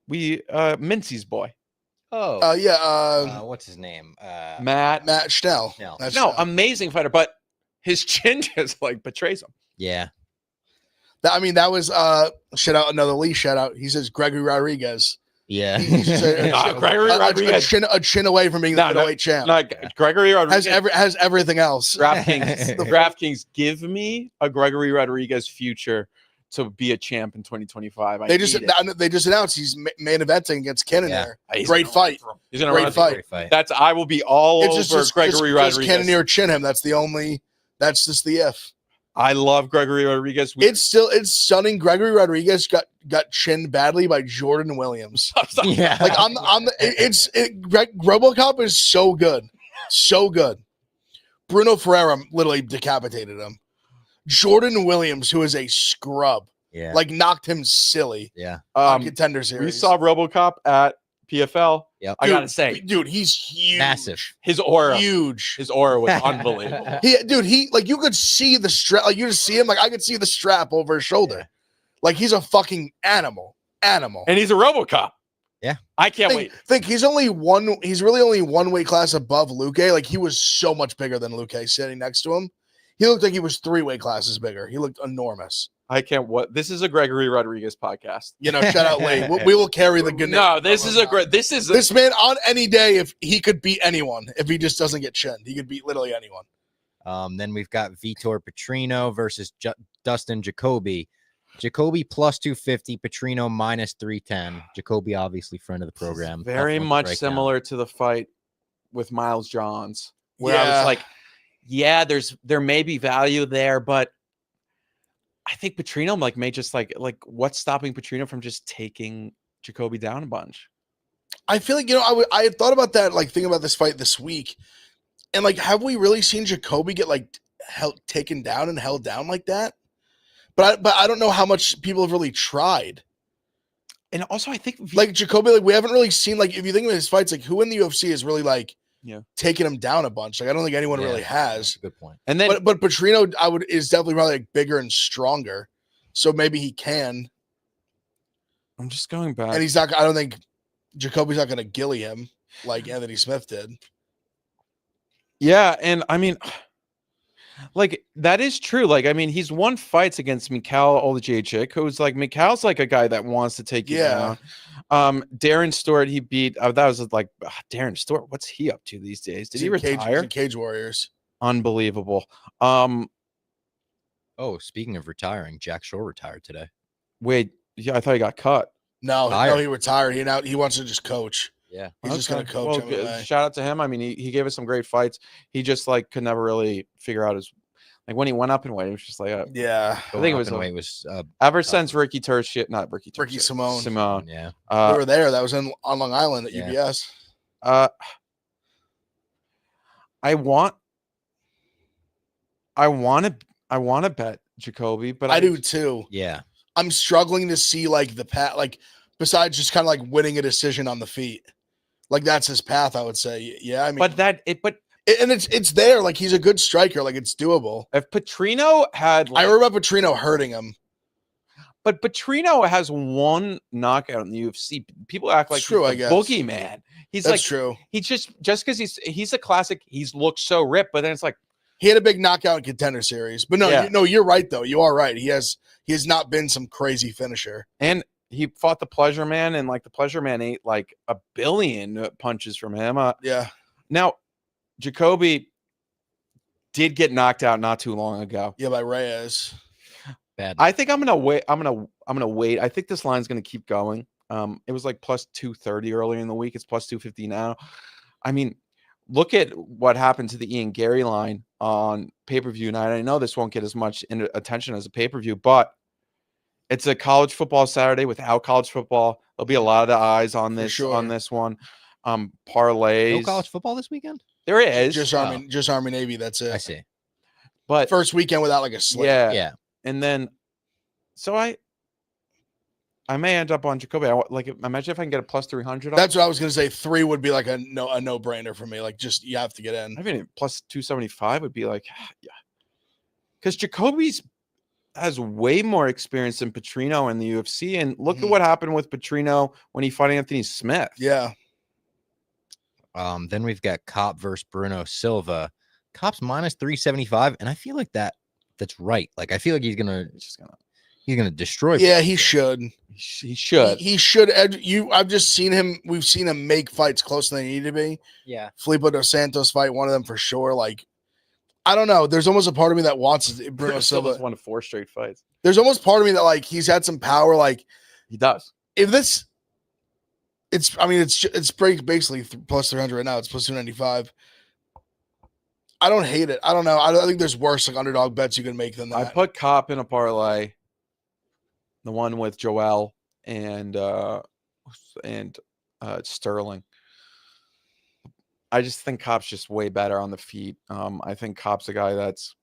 Speaker 2: Mincy's boy.
Speaker 1: Oh.
Speaker 3: Yeah.
Speaker 1: What's his name?
Speaker 3: Matt Schnell.
Speaker 2: No, amazing fighter, but his chin just like betrays him.
Speaker 1: Yeah.
Speaker 3: That was shout out another Lee shout out. He says Gregory Rodriguez.
Speaker 1: Yeah.
Speaker 2: Gregory Rodriguez
Speaker 3: a chin away from being the middleweight champ.
Speaker 2: No, Gregory Rodriguez
Speaker 3: has everything else.
Speaker 2: DraftKings give me a Gregory Rodriguez future to be a champ in 2025.
Speaker 3: They just announced he's main eventing against Cannonier. Great fight.
Speaker 2: He's gonna run
Speaker 1: fight.
Speaker 2: I will be all over Gregory Rodriguez.
Speaker 3: Cannonier chin him. That's just the if.
Speaker 2: I love Gregory Rodriguez.
Speaker 3: It's stunning. Gregory Rodriguez got chinned badly by Jordan Williams.
Speaker 1: Yeah.
Speaker 3: Like RoboCop is so good. So good. Bruno Ferreira literally decapitated him. Jordan Williams, who is a scrub, knocked him silly.
Speaker 1: Yeah.
Speaker 3: Contender Series.
Speaker 2: We saw RoboCop at PFL.
Speaker 1: Yep.
Speaker 2: I gotta say,
Speaker 3: dude, he's huge,
Speaker 1: massive.
Speaker 2: His aura,
Speaker 3: huge.
Speaker 2: His aura was unbelievable.
Speaker 3: He like you could see the strap. Like you just see him. Like I could see the strap over his shoulder.
Speaker 1: Yeah.
Speaker 3: Like he's a fucking animal.
Speaker 2: And he's a RoboCop.
Speaker 1: Yeah.
Speaker 2: I can't wait.
Speaker 3: He's really only one weight class above Luque. Like he was so much bigger than Luque sitting next to him. He looked like he was 3 weight classes bigger. He looked enormous.
Speaker 2: I can't. This is a Gregory Rodriguez podcast.
Speaker 3: Shout out Lee. We will carry the good.
Speaker 2: No, this man
Speaker 3: on any day. If he could beat anyone, if he just doesn't get chinned, he could beat literally anyone.
Speaker 1: Then we've got Vitor Petrino versus Dustin Jacoby. Jacoby plus 250, Petrino minus 310. Jacoby obviously friend of the program.
Speaker 2: Very much similar to the fight with Miles Johns, where I was like, yeah, there may be value there, but I think Petrino may just like what's stopping Petrino from just taking Jacoby down a bunch?
Speaker 3: I feel like I had thought about that, thinking about this fight this week, and have we really seen Jacoby get taken down and held down like that? But I don't know how much people have really tried.
Speaker 2: And also, I think
Speaker 3: Jacoby, we haven't really seen if you think of his fights, who in the UFC is really taking him down a bunch. I don't think anyone really has.
Speaker 1: Good point.
Speaker 3: And then, but Petrino, is definitely probably bigger and stronger, so maybe he can.
Speaker 2: I'm just going back,
Speaker 3: and he's not. I don't think Jacoby's not going to gilly him like Anthony Smith did.
Speaker 2: Yeah, and I mean, that is true. He's won fights against Mikhail Olajichik, who's Mikhail's a guy that wants to take you down. Darren Stewart, he beat. That was Darren Stewart. What's he up to these days? Did he retire?
Speaker 3: Cage Warriors.
Speaker 2: Unbelievable.
Speaker 1: Oh, speaking of retiring, Jack Shore retired today.
Speaker 2: Wait, yeah, I thought he got cut.
Speaker 3: No, he retired. He wants to just coach.
Speaker 1: Yeah,
Speaker 3: he's just gonna coach.
Speaker 2: Shout out to him. I mean, he gave us some great fights. He just could never really figure out his when he went up in weight. It was just
Speaker 3: I
Speaker 2: think it was ever since Ricky Simone.
Speaker 1: Yeah,
Speaker 3: we were there. That was on Long Island at UBS.
Speaker 2: I want to bet Jacoby, but
Speaker 3: I do too.
Speaker 1: Yeah,
Speaker 3: I'm struggling to see the path. Besides just kind of winning a decision on the feet. That's his path, I would say. Yeah, I mean, it's there. He's a good striker. It's doable.
Speaker 2: If Petrino had,
Speaker 3: I remember Petrino hurting him.
Speaker 2: But Petrino has one knockout in the UFC. People act like
Speaker 3: true,
Speaker 2: he's a boogeyman. That's true. He's just because he's a classic. He's looked so ripped, but then it's
Speaker 3: he had a big knockout in Contender Series. But no, you're right though. You are right. He has not been some crazy finisher.
Speaker 2: And he fought the Pleasure Man, and the Pleasure Man ate 1 billion punches from him. Now, Jacoby did get knocked out not too long ago.
Speaker 3: Yeah, by Reyes.
Speaker 1: bad.
Speaker 2: I think I'm gonna wait. I'm gonna wait. I think this line's gonna keep going. It was like plus 230 earlier in the week. It's plus 250 now. I mean, look at what happened to the Ian Gary line on pay-per-view night. I know this won't get as much attention as a pay-per-view, but it's a college football Saturday without college football. There'll be a lot of eyes on this on this one. Parlays.
Speaker 1: No college football this weekend?
Speaker 2: There is.
Speaker 3: Just Army Navy. That's it.
Speaker 1: I see.
Speaker 2: But
Speaker 3: First weekend without like a slate.
Speaker 2: yeah. And then, so I may end up on Jacoby. Imagine if I can get a plus 300.
Speaker 3: That's what I was gonna say. 3 would be like a no brainer for me. Like, just you have to get in.
Speaker 2: I mean, plus 275 would be like, yeah, because Jacoby's has way more experience than Petrino in the UFC, and look at what happened with Petrino when he fought Anthony Smith.
Speaker 3: Yeah.
Speaker 1: Then we've got Kape versus Bruno Silva. Kape's minus 375, and I feel like that's right. Like, I feel like he's gonna destroy.
Speaker 3: Yeah, he should.
Speaker 2: He should.
Speaker 3: He should. I've just seen him. We've seen him make fights closer than they need to be.
Speaker 1: Yeah.
Speaker 3: Felipe dos Santos fight, one of them for sure. Like, I don't know. There's almost a part of me that wants Bruno Silva.
Speaker 2: Won 4 straight fights.
Speaker 3: There's almost part of me that like he's had some power. Like,
Speaker 2: he does.
Speaker 3: If this, it's basically plus 300 right now. It's plus 295. I don't hate it. I don't know. I think there's worse like underdog bets you can make than that.
Speaker 2: I put Kape in a parlay. The one with Joel and Stirling. I just think Kape's just way better on the feet. I think Kape's a guy that's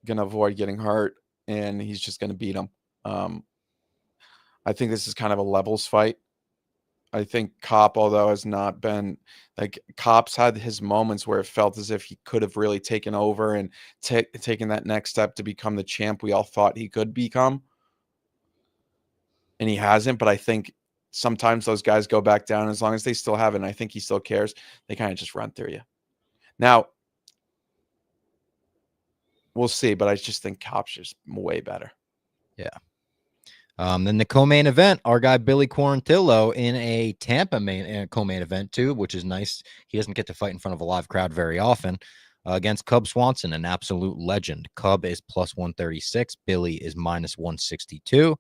Speaker 2: gonna avoid getting hurt, and he's just gonna beat him. I think this is kind of a levels fight. I think Kape, although has not been like Kape's had his moments where it felt as if he could have really taken over and taken that next step to become the champ we all thought he could become. And he hasn't, but I think sometimes those guys go back down as long as they still have it. And I think he still cares. They kind of just run through you. Now, we'll see, but I just think Kape's just way better.
Speaker 1: Yeah. Then the co-main event, our guy Billy Quarantillo in a Tampa co-main event too, which is nice. He doesn't get to fight in front of a live crowd very often. Against Cub Swanson, an absolute legend. Cub is plus 136. Billy is minus 162.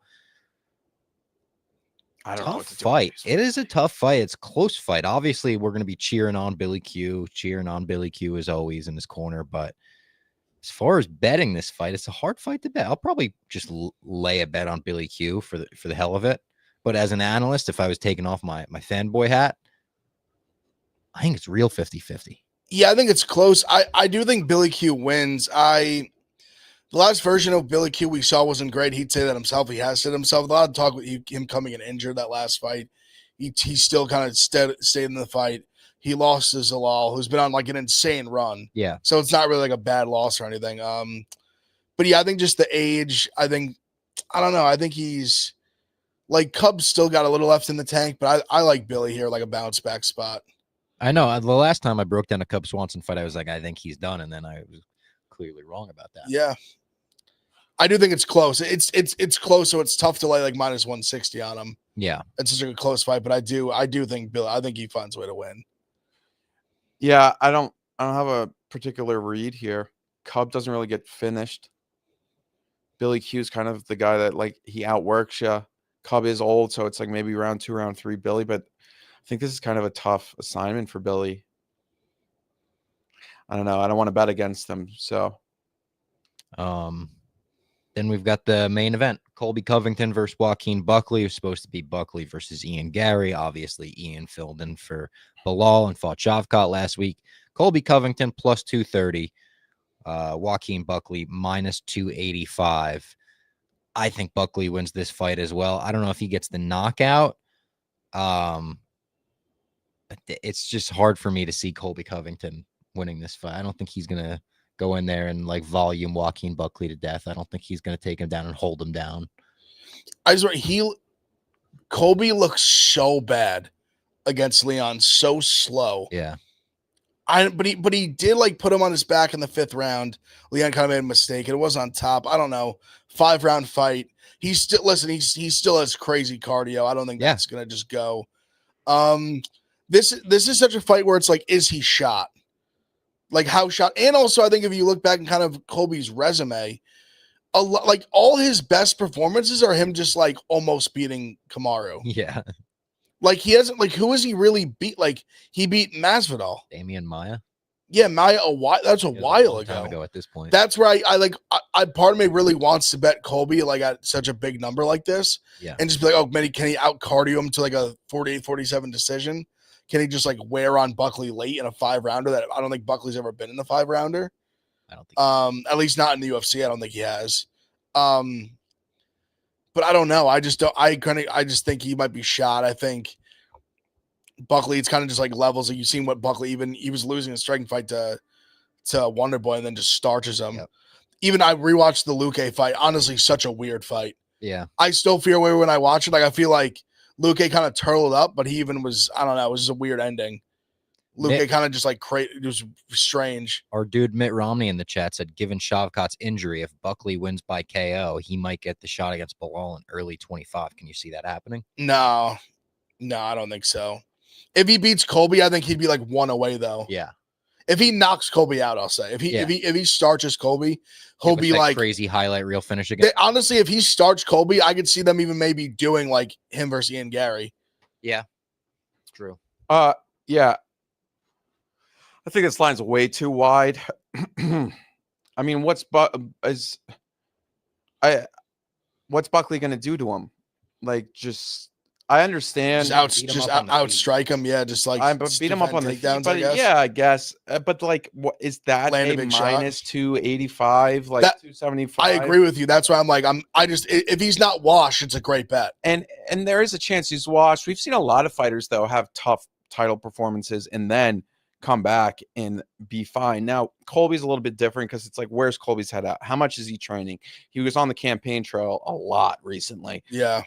Speaker 2: I don't know
Speaker 1: tough fight. It is a tough fight. It's a close fight. Obviously, we're going to be cheering on Billy Q as always in his corner. But as far as betting this fight, it's a hard fight to bet. I'll probably just lay a bet on Billy Q for the hell of it. But as an analyst, if I was taking off my fanboy hat, I think it's real 50-50.
Speaker 3: Yeah, I think it's close. I do think Billy Q wins. The last version of Billy Q we saw wasn't great. He'd say that himself. He has said himself. A lot of talk with him coming in injured that last fight. He still kind of stayed in the fight. He lost to Zalal, who's been on like an insane run.
Speaker 1: Yeah.
Speaker 3: So it's not really like a bad loss or anything. But yeah, I think just the age. I don't know. I think he's like Cubs still got a little left in the tank, but I like Billy here, like a bounce back spot.
Speaker 1: I know. The last time I broke down a Cub Swanson fight, I was like, I think he's done, and then I was clearly wrong about that.
Speaker 3: Yeah. I do think it's close. It's close, so it's tough to lay like minus 160 on him.
Speaker 1: Yeah,
Speaker 3: it's such a close fight, but I do think Bill. I think he finds a way to win.
Speaker 2: Yeah, I don't have a particular read here. Cub doesn't really get finished. Billy Q's kind of the guy that like he outworks you. Cub is old, so it's like maybe round 2, round 3, Billy. But I think this is kind of a tough assignment for Billy. I don't know. I don't want to bet against them. So,
Speaker 1: then we've got the main event: Colby Covington versus Joaquin Buckley. It was supposed to be Buckley versus Ian Gary. Obviously, Ian filled in for Bilal and fought Shavkat last week. Colby Covington plus 230. Joaquin Buckley minus 285. I think Buckley wins this fight as well. I don't know if he gets the knockout. It's just hard for me to see Colby Covington winning this fight. I don't think he's gonna go in there and like volume Joaquin Buckley to death. I don't think he's gonna take him down and hold him down.
Speaker 3: Colby looks so bad against Leon, so slow.
Speaker 1: Yeah.
Speaker 3: But he did like put him on his back in the 5th round. Leon kind of made a mistake, and it was on top. I don't know. 5-round fight. He still has crazy cardio. I don't think that's gonna just go. This is such a fight where it's like, is he shot? Like how shot? And also, I think if you look back and kind of Colby's resume, like all his best performances are him just like almost beating Kamaru.
Speaker 1: Yeah.
Speaker 3: Like he hasn't like who has he really beat? Like he beat Masvidal.
Speaker 1: Damian Maya.
Speaker 3: Yeah, Maya that's a
Speaker 1: It was
Speaker 3: while
Speaker 1: long time
Speaker 3: ago.
Speaker 1: at this point.
Speaker 3: That's where I part of me really wants to bet Colby like at such a big number like this.
Speaker 1: Yeah.
Speaker 3: And just be like, oh, man, can he out cardio him to like a 48-47 decision? Can he just like wear on Buckley late in a 5-rounder that I don't think Buckley's ever been in a 5-rounder?
Speaker 1: I don't think.
Speaker 3: At least not in the UFC. I don't think he has. But I don't know. I just don't. I just think he might be shot. I think Buckley. It's kind of just like levels. Like you've seen what Buckley he was losing a striking fight to Wonderboy and then just starches him.
Speaker 1: Yep.
Speaker 3: Even I rewatched the Luque fight. Honestly, such a weird fight.
Speaker 1: Yeah.
Speaker 3: I still feel weird when I watch it. Like I feel like Luque kind of turtled up, but he even was. I don't know. It was just a weird ending. Luque kind of just like it was strange.
Speaker 1: Our dude Mitt Romney in the chat said, given Shavkat's injury, if Buckley wins by KO, he might get the shot against Bilal in early 25. Can you see that happening?
Speaker 3: No, I don't think so. If he beats Colby, I think he'd be like 1 away though.
Speaker 1: Yeah.
Speaker 3: If he knocks Colby out, I'll say. If he starches Colby, he'll be like
Speaker 1: crazy highlight reel finish again.
Speaker 3: Honestly, if he starts Colby, I could see them even maybe doing like him versus Ian Gary.
Speaker 1: Yeah. True.
Speaker 2: Yeah. I think this line's way too wide. I mean, what's Buckley going to do to him? Like, I understand.
Speaker 3: Just outstrike him. Yeah, just like
Speaker 2: beat him up on the
Speaker 3: takedowns.
Speaker 2: I guess. But like, what is that?
Speaker 3: Land a
Speaker 2: a
Speaker 3: big
Speaker 2: minus 285, like 275.
Speaker 3: I agree with you. That's why I'm like, if he's not washed, it's a great bet.
Speaker 2: And there is a chance he's washed. We've seen a lot of fighters though have tough title performances and then come back and be fine. Now, Colby's a little bit different because it's like, where's Colby's head at? How much is he training? He was on the campaign trail a lot recently.
Speaker 3: Yeah.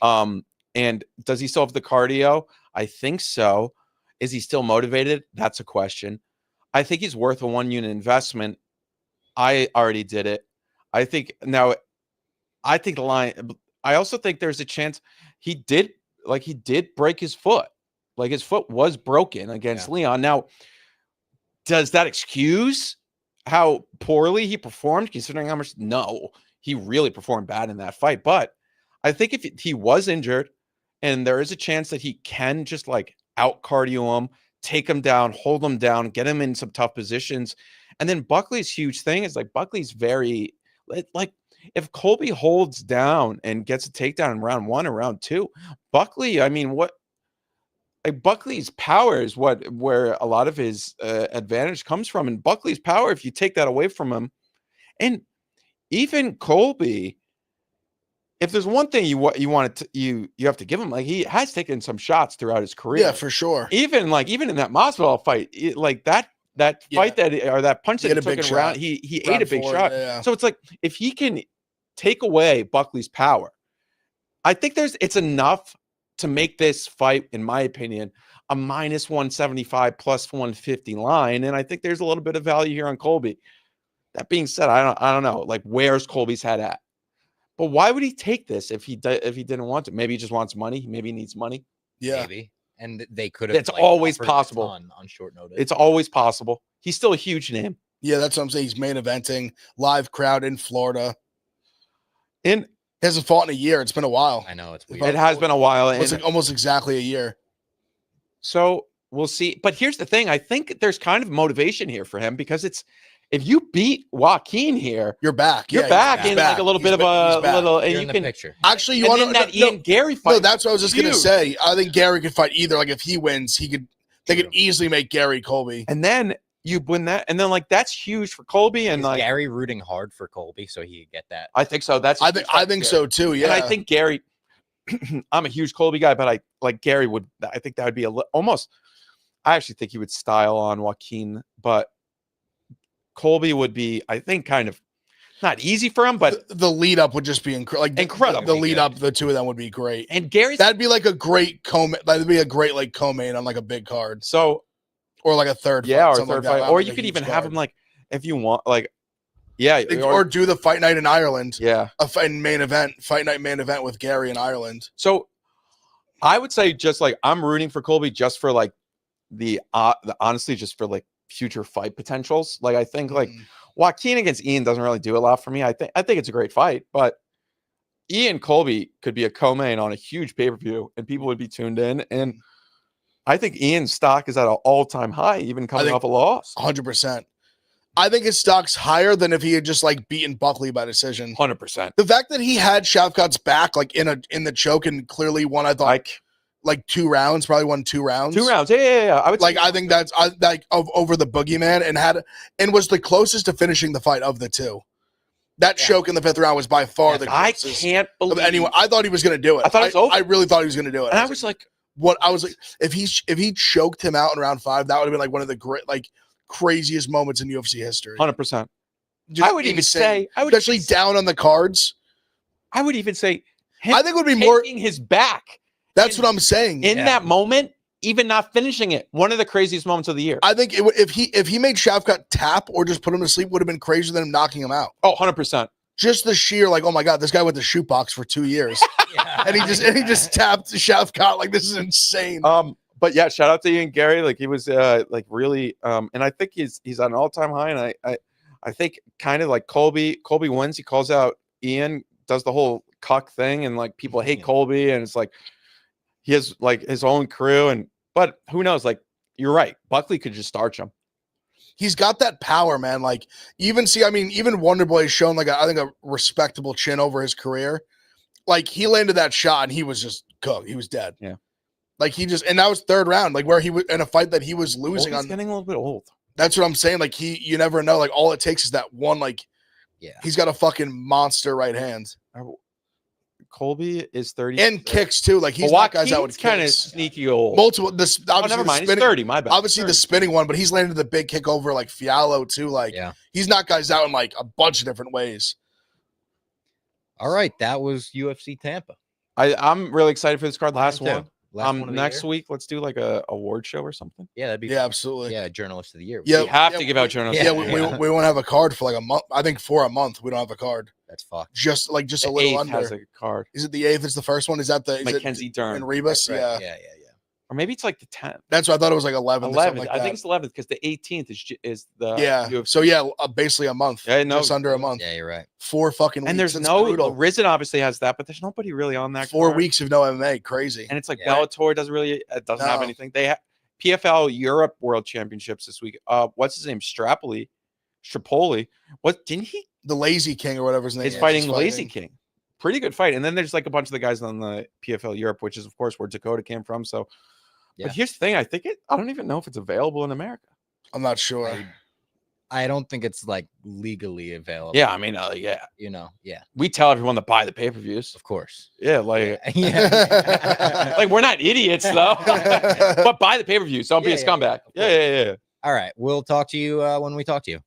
Speaker 2: And does he still have the cardio? I think so. Is he still motivated? That's a question. I think he's worth a 1-unit investment. I already did it. I think the line. I also think there's a chance he did break his foot. Like his foot was broken against Leon. Now, does that excuse how poorly he performed, considering how much? No, he really performed bad in that fight. But I think if he was injured and there is a chance that he can just like out cardio him, take him down, hold him down, get him in some tough positions. And then Buckley's huge thing is like Buckley's very like if Colby holds down and gets a takedown in round 1 or round 2, Buckley, I mean, Buckley's power is where a lot of his advantage comes from. And Buckley's power, if you take that away from him, and even Colby, if there's one thing you have to give him, like he has taken some shots throughout his career.
Speaker 3: Yeah, for sure.
Speaker 2: Even in that Masvidal fight, fight that punch that he took in round, he ate a big shot. Yeah. So it's like if he can take away Buckley's power, I think it's enough to make this fight, in my opinion, a minus 175 plus 150 line. And I think there's a little bit of value here on Colby. That being said, I don't know, like where's Colby's head at? But why would he take this if he didn't want to? Maybe he just wants money. Maybe he needs money.
Speaker 3: Yeah.
Speaker 1: Maybe. And they could have.
Speaker 2: It's always possible
Speaker 1: on short notice.
Speaker 2: It's always possible. He's still a huge name.
Speaker 3: Yeah, that's what I'm saying. He's main eventing, live crowd in Florida.
Speaker 2: And
Speaker 3: he hasn't fought in a year. It's been a while.
Speaker 1: I know it's weird.
Speaker 2: It has been a while.
Speaker 3: It's like almost exactly a year.
Speaker 2: So we'll see. But here's the thing. I think there's kind of motivation here for him because if you beat Joaquin here,
Speaker 3: you're back.
Speaker 2: You're back in like a little bit of a little. And you can
Speaker 1: picture.
Speaker 3: Actually, you want
Speaker 2: that Ian Gary fight?
Speaker 3: No, that's what I was just gonna say. I think Gary could fight either. Like if he wins, they could easily make Gary Colby.
Speaker 2: And then you win that, and then like that's huge for Colby. And
Speaker 1: is
Speaker 2: like
Speaker 1: Gary rooting hard for Colby so he could get that.
Speaker 2: I think so.
Speaker 3: I think so too. Yeah,
Speaker 2: and I think Gary. I'm a huge Colby guy, but I like Gary would. I think that would be almost. I actually think he would style on Joaquin, but Colby would be, I think, kind of not easy for him, but
Speaker 3: the lead up would just be incredible. The lead up, the two of them would be great.
Speaker 2: And Gary's
Speaker 3: that'd be like a great that'd be a great like co-main on like a big card.
Speaker 2: So,
Speaker 3: or like a third,
Speaker 2: fight, or third fight, or you could even have him like if you want, like, yeah,
Speaker 3: or do the fight night in Ireland.
Speaker 2: Yeah,
Speaker 3: a fight night main event with Gary in Ireland.
Speaker 2: So, I would say just like I'm rooting for Colby just for like the honestly just for like future fight potentials. Like I think like Joaquin against Ian doesn't really do a lot for me. I think it's a great fight, but Ian Colby could be a co-main on a huge pay-per-view, and people would be tuned in. And I think Ian's stock is at an all-time high, even coming off a loss.
Speaker 3: 100%. I think his stock's higher than if he had just like beaten Buckley by decision.
Speaker 2: 100%.
Speaker 3: The fact that he had Shavkat's back like in the choke and clearly won, I thought like 2 rounds, probably won 2 rounds.
Speaker 2: 2 rounds, yeah.
Speaker 3: I think that's like over the boogeyman and was the closest to finishing the fight of the two. That choke in the 5th round was by far the closest.
Speaker 2: I can't believe
Speaker 3: anyone. I thought he was going to do it.
Speaker 2: I thought it was over.
Speaker 3: I really thought he was going to do it.
Speaker 2: And I was like,
Speaker 3: what? I was like, if he choked him out in round 5, that would have been like one of the great, like craziest moments in UFC history.
Speaker 2: 100%.
Speaker 3: Just
Speaker 2: I would even say,
Speaker 3: especially down on the cards.
Speaker 2: I would even say,
Speaker 3: I think it would be more
Speaker 2: his back.
Speaker 3: That's what I'm saying.
Speaker 2: In that moment, even not finishing it, one of the craziest moments of the year.
Speaker 3: I think if he made Shavkat tap or just put him to sleep, would have been crazier than him knocking him out.
Speaker 2: Oh, 100%.
Speaker 3: Just the sheer like, oh my god, this guy went to shoot box for 2 years, and he just tapped Shavkat. Like, this is insane.
Speaker 2: But yeah, shout out to Ian Gary. Like, he was like really, and I think he's at an all time high. And I think kind of like Colby wins. He calls out Ian, does the whole cuck thing, and like people hate Colby, and it's like he has like his own crew. But who knows? Like, you're right. Buckley could just starch him.
Speaker 3: He's got that power, man. Like, even Wonderboy has shown like I think a respectable chin over his career. Like, he landed that shot and he was just cooked. He was dead.
Speaker 2: Yeah.
Speaker 3: Like, and that was 3rd round, like where he was in a fight that he was losing
Speaker 2: He's getting a little bit old.
Speaker 3: That's what I'm saying. Like, you never know. Like, all it takes is that one. Like, he's got a fucking monster right hand.
Speaker 2: Colby is 30
Speaker 3: and kicks too. Like, he's not guys out with
Speaker 2: kind of sneaky old.
Speaker 3: Multiple.
Speaker 2: Never mind. He's 30. My bad.
Speaker 3: Obviously, the spinning one, but he's landed the big kick over like Fiallo too. Like, he's not guys out in like a bunch of different ways.
Speaker 1: All right, that was UFC Tampa.
Speaker 2: I'm really excited for this card. Last one.
Speaker 1: Next
Speaker 2: week, let's do like a award show or something.
Speaker 1: Yeah, that'd be
Speaker 3: fun. Absolutely.
Speaker 1: Yeah, Journalist of the Year.
Speaker 2: We have to give out Journalist.
Speaker 3: Yeah, we won't have a card for like a month. I think for a month we don't have a card.
Speaker 1: That's fucked.
Speaker 3: Just a little under.
Speaker 2: Has a card.
Speaker 3: Is it the 8th? Is the first one? Is that the
Speaker 2: Mackenzie Dern
Speaker 3: and Rebus?
Speaker 1: Right. Yeah.
Speaker 2: Or maybe it's like the 10th.
Speaker 3: That's what I thought it was like 11th. Like
Speaker 2: I think it's 11th because the 18th is the
Speaker 3: UFC. So basically a month.
Speaker 2: Yeah, no,
Speaker 3: just under a month.
Speaker 1: Yeah, you're right.
Speaker 3: 4 fucking weeks.
Speaker 2: And there's Risen obviously has that, but there's nobody really on that.
Speaker 3: 4 weeks of no MMA, crazy.
Speaker 2: And it's like Bellator doesn't have anything. They have PFL Europe World Championships this week. What's his name? Strapoli. What didn't he?
Speaker 3: The Lazy King or whatever his name is.
Speaker 2: He's fighting Lazy King. Pretty good fight. And then there's like a bunch of the guys on the PFL Europe, which is of course where Dakota came from. So, but here's the thing: I don't even know if it's available in America.
Speaker 3: I'm not sure.
Speaker 1: I don't think it's like legally available.
Speaker 2: Yeah, I mean, we tell everyone to buy the pay-per-views,
Speaker 1: of course.
Speaker 2: Yeah, like like we're not idiots though, but buy the pay-per-views. Don't be a scomeback. Yeah.
Speaker 1: All right, we'll talk to you when we talk to you.